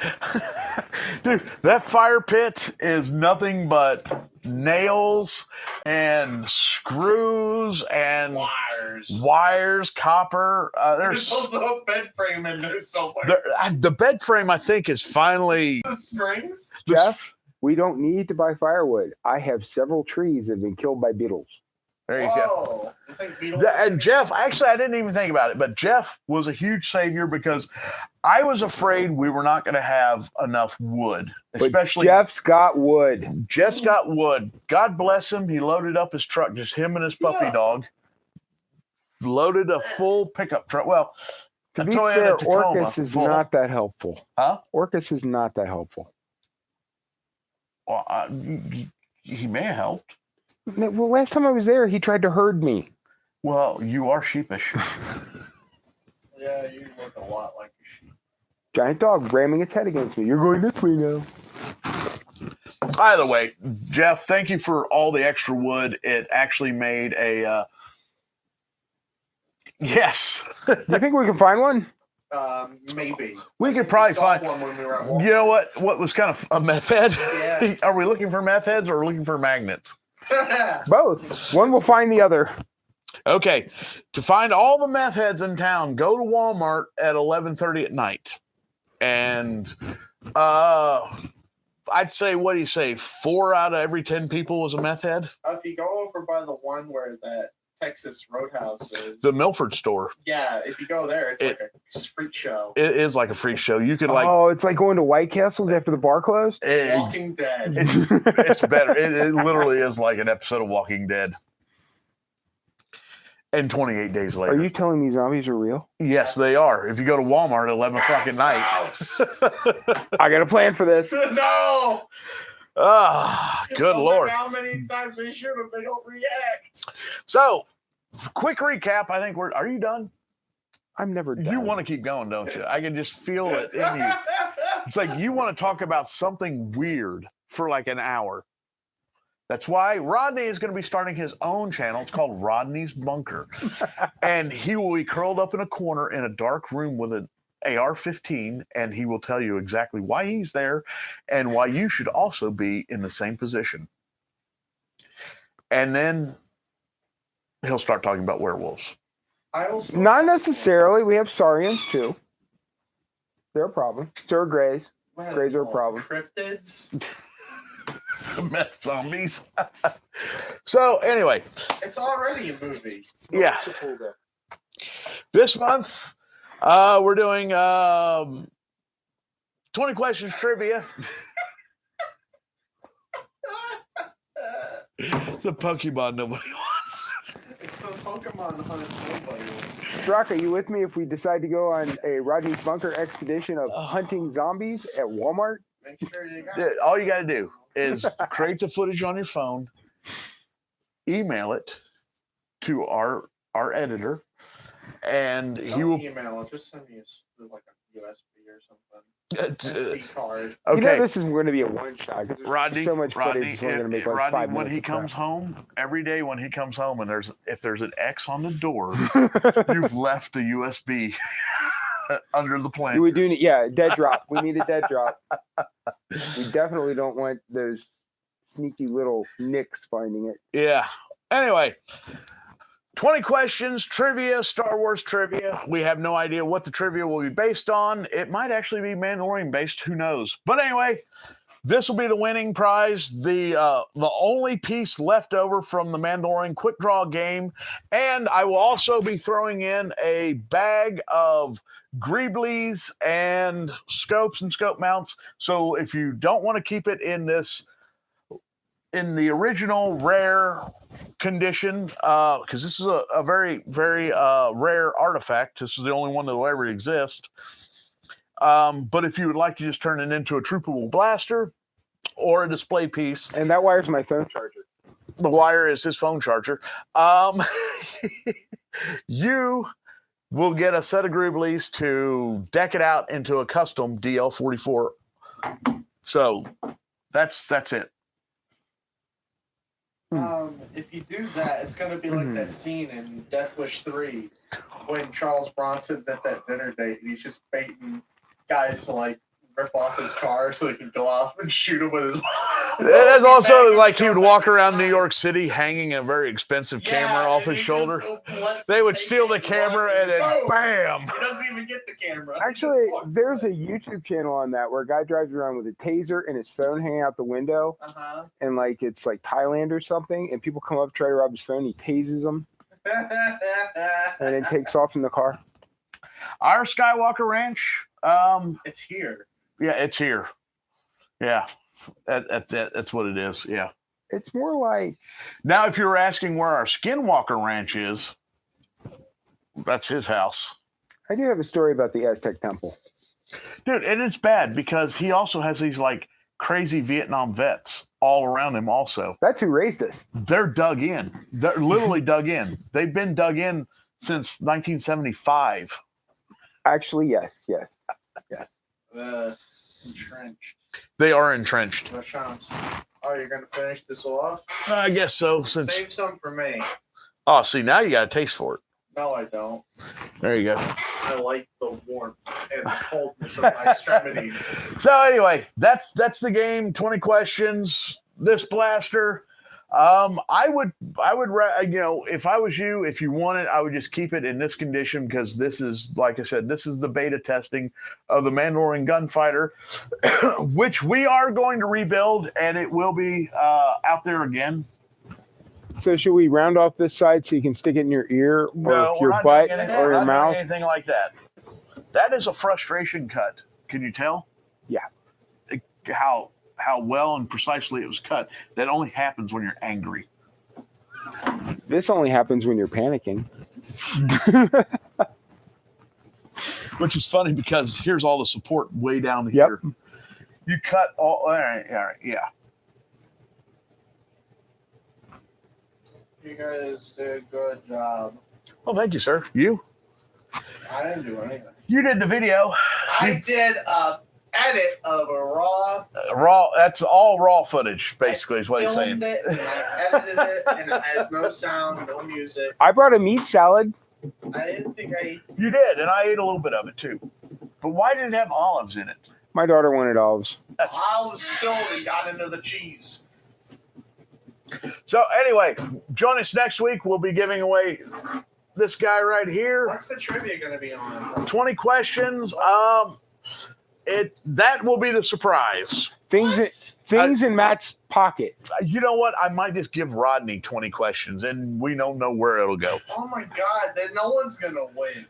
Dude, that fire pit is nothing but nails and screws and wires, copper. There's also a bed frame in there somewhere. The bed frame, I think, is finally... The springs? Jeff, we don't need to buy firewood. I have several trees that have been killed by beetles. There you go. And Jeff, actually, I didn't even think about it, but Jeff was a huge savior because I was afraid we were not going to have enough wood. Especially, but Jeff's got wood. Jeff's got wood. God bless him. He loaded up his truck, just him and his puppy dog. Loaded a full pickup truck. Well, to be fair, Orcus is not that helpful. Huh? Orcus is not that helpful. Well, he may have helped. Well, last time I was there, he tried to herd me. Well, you are sheepish. Yeah, you look a lot like a sheep. Giant dog ramming its head against me. You're going this way now. Either way, Jeff, thank you for all the extra wood. It actually made a... Yes. You think we can find one? Maybe. We could probably find one when we were at Walmart. You know what? What was kind of a meth head? Yeah. Are we looking for meth heads or looking for magnets? Both. One will find the other. Okay. To find all the meth heads in town, go to Walmart at 11:30 at night. And I'd say, what do you say? 4 out of every 10 people was a meth head? If you go over by the one where that Texas Roadhouse is. The Milford store. Yeah, if you go there, it's like a freak show. It is like a freak show. You could it's like going to White Castles after the bar closed. Walking Dead. It's better. It literally is like an episode of Walking Dead. And 28 days later. Are you telling me zombies are real? Yes, they are. If you go to Walmart at 11 o'clock at night. I got a plan for this. No! Good Lord. How many times they shoot them, they don't react. So, quick recap. I think are you done? I'm never done. You want to keep going, don't you? I can just feel it in you. It's like you want to talk about something weird for like an hour. That's why Rodney is going to be starting his own channel. It's called Rodney's Bunker. And he will be curled up in a corner in a dark room with an AR-15, and he will tell you exactly why he's there and why you should also be in the same position. And then he'll start talking about werewolves. Not necessarily. We have saurians, too. They're a problem. So are greys. Greys are a problem. Cryptids? Meth zombies. So anyway, it's already a movie. Yeah. This month, we're doing 20 questions trivia. The Pokemon nobody wants. It's the Pokemon hunt nobody wants. Brock, are you with me if we decide to go on a Rodney's Bunker expedition of hunting zombies at Walmart? Make sure you got it. All you got to do is create the footage on your phone, email it to our editor, and he will email it. Just send me like a USB or something. SD card. Okay. You know this is going to be a one shot. Rodney, so much footage. We're going to make like 5 when minutes he of comes crap. home, every day when he comes home, and if there's an X on the door, you've left a USB under the plant. We do need, dead drop. We need a dead drop. We definitely don't want those sneaky little nicks finding it. Yeah. Anyway, 20 questions, trivia, Star Wars trivia. We have no idea what the trivia will be based on. It might actually be Mandalorian based. Who knows? But anyway, this will be the winning prize, the only piece left over from the Mandalorian quick draw game. And I will also be throwing in a bag of Greeblies and scopes and scope mounts. So if you don't want to keep it in the original rare condition, because this is a very, very rare artifact. This is the only one that will ever exist. But if you would like to just turn it into a troopable blaster or a display piece. And that wire's my phone charger. The wire is his phone charger. You will get a set of Greeblies to deck it out into a custom DL-44. So that's it. If you do that, it's going to be like that scene in Death Wish 3 when Charles Bronson's at that dinner date and he's just baiting guys to like rip off his car so he can go off and shoot him with his. That's also like he would walk around New York City hanging a very expensive camera off his shoulder. They would steal the camera and then bam! He doesn't even get the camera. Actually, there's a YouTube channel on that where a guy drives around with a taser and his phone hanging out the window, and like it's like Thailand or something, and people come up try to rob his phone. He tases them, and then takes off in the car. Our Skywalker Ranch. It's here. Yeah, it's here. Yeah, that's what it is. Yeah. It's more like. Now, if you were asking where our Skinwalker Ranch is, that's his house. I do have a story about the Aztec Temple. Dude, and it's bad because he also has these like crazy Vietnam vets all around him also. That's who raised us. They're dug in. They're literally dug in. They've been dug in since 1975. Actually, yes. Entrenched. They are entrenched. No chance. Oh, you're going to finish this off? I guess so. Since Save some for me. Oh, see, now you got a taste for it. No, I don't. There you go. I like the warmth and the coldness of my extremities. So anyway, that's the game. 20 questions. This blaster. I would, if I was you, if you want it, I would just keep it in this condition because this is, like I said, this is the beta testing of the Mandalorian Gunfighter, which we are going to rebuild, and it will be out there again. So should we round off this side so you can stick it in your ear or your butt or your mouth? Anything like that. That is a frustration cut. Can you tell? Yeah. How well and precisely it was cut. That only happens when you're angry. This only happens when you're panicking. Which is funny because here's all the support way down here. You cut all right, yeah. You guys did a good job. Well, thank you, sir. You? I didn't do anything. You did the video. I did a edit of a raw. Raw. That's all raw footage, basically, is what he's saying. It and I edited it, and it has no sound, no music. I brought a meat salad. I didn't think I. You did, and I ate a little bit of it too. But why did it have olives in it? My daughter wanted olives. Olives spilled and got into the cheese. So anyway, join us next week. We'll be giving away this guy right here. What's the trivia going to be on? 20 questions. That will be the surprise. Things in Matt's pocket. You know what? I might just give Rodney 20 questions, and we don't know where it'll go. Oh my God! Then no one's going to win.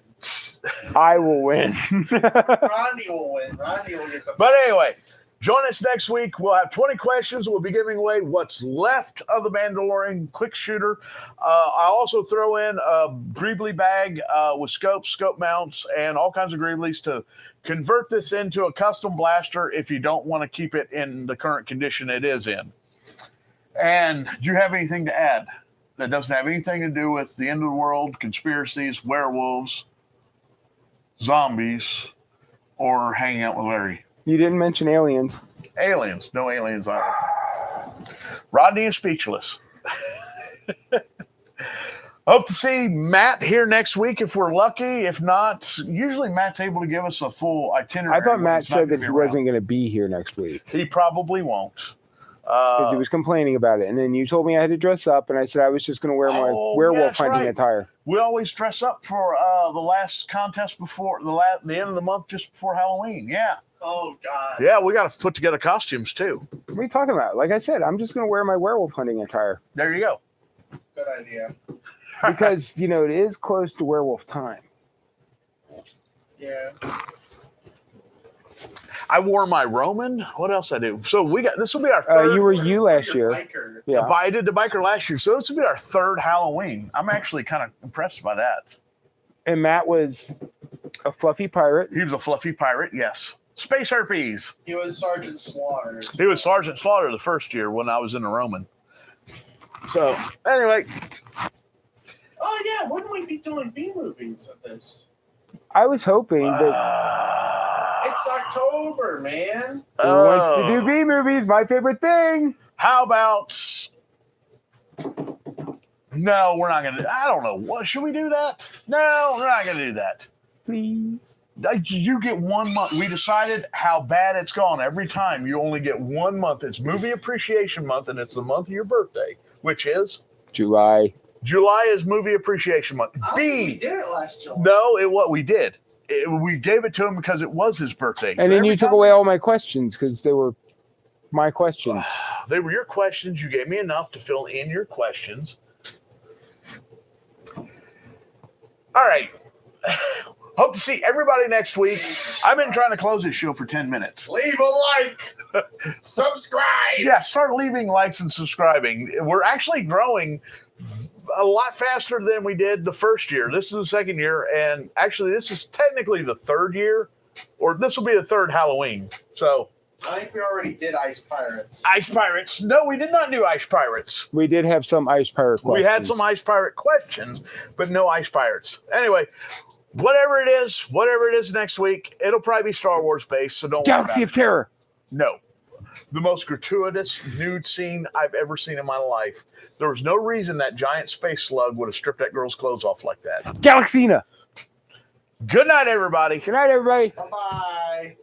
I will win. Rodney will win. Rodney will get the. But anyway, join us next week. We'll have 20 questions. We'll be giving away what's left of the Mandalorian quick shooter. I also throw in a Greebly bag with scopes, scope mounts, and all kinds of Greeblies to convert this into a custom blaster if you don't want to keep it in the current condition it is in. And do you have anything to add that doesn't have anything to do with the end of the world, conspiracies, werewolves, zombies, or hanging out with Larry? You didn't mention aliens. Aliens. No aliens either. Rodney is speechless. Hope to see Matt here next week if we're lucky. If not, usually Matt's able to give us a full itinerary. I thought Matt said that he wasn't going to be here next week. He probably won't. Because he was complaining about it. And then you told me I had to dress up, and I said I was just going to wear my werewolf hunting attire. We always dress up for the last contest before the end of the month, just before Halloween. Yeah. Oh, God. Yeah, we got to put together costumes, too. What are you talking about? Like I said, I'm just going to wear my werewolf hunting attire. There you go. Good idea. Because, it is close to werewolf time. Yeah. I wore my Roman. What else I do? So this will be our third. You were last year. Biker. Yeah. I did the biker last year. So this will be our third Halloween. I'm actually kind of impressed by that. And Matt was a fluffy pirate. He was a fluffy pirate, yes. Space herpes. He was Sergeant Slaughter. He was Sergeant Slaughter the first year when I was in the Roman. So, anyway. Oh, yeah. Wouldn't we be doing B-movies of this? I was hoping that... It's October, man. Who wants to do B-movies? My favorite thing. How about... No, we're not going to... I don't know. What, should we do that? No, we're not going to do that. Please. You get 1 month. We decided how bad it's gone. Every time you only get 1 month. It's Movie Appreciation Month, and it's the month of your birthday, which is? July. July is Movie Appreciation Month. We did it last July. No, we did. We gave it to him because it was his birthday. And then you took away all my questions because they were my questions. They were your questions. You gave me enough to fill in your questions. All right. Hope to see everybody next week. I've been trying to close this show for 10 minutes. Leave a like. Subscribe. Yeah, start leaving likes and subscribing. We're actually growing a lot faster than we did the first year. This is the second year, and actually this is technically the third year, or this will be the third Halloween. So I think we already did Ice Pirates. Ice Pirates. No, we did not do Ice Pirates. We did have some Ice Pirate questions. We had some Ice Pirate questions, but no Ice Pirates. Anyway, whatever it is next week, it'll probably be Star Wars based, so don't Galaxy worry of about it. Terror. No. The most gratuitous nude scene I've ever seen in my life. There was no reason that giant space slug would have stripped that girl's clothes off like that. Galaxina. Good night, everybody. Good night, everybody. Bye-bye.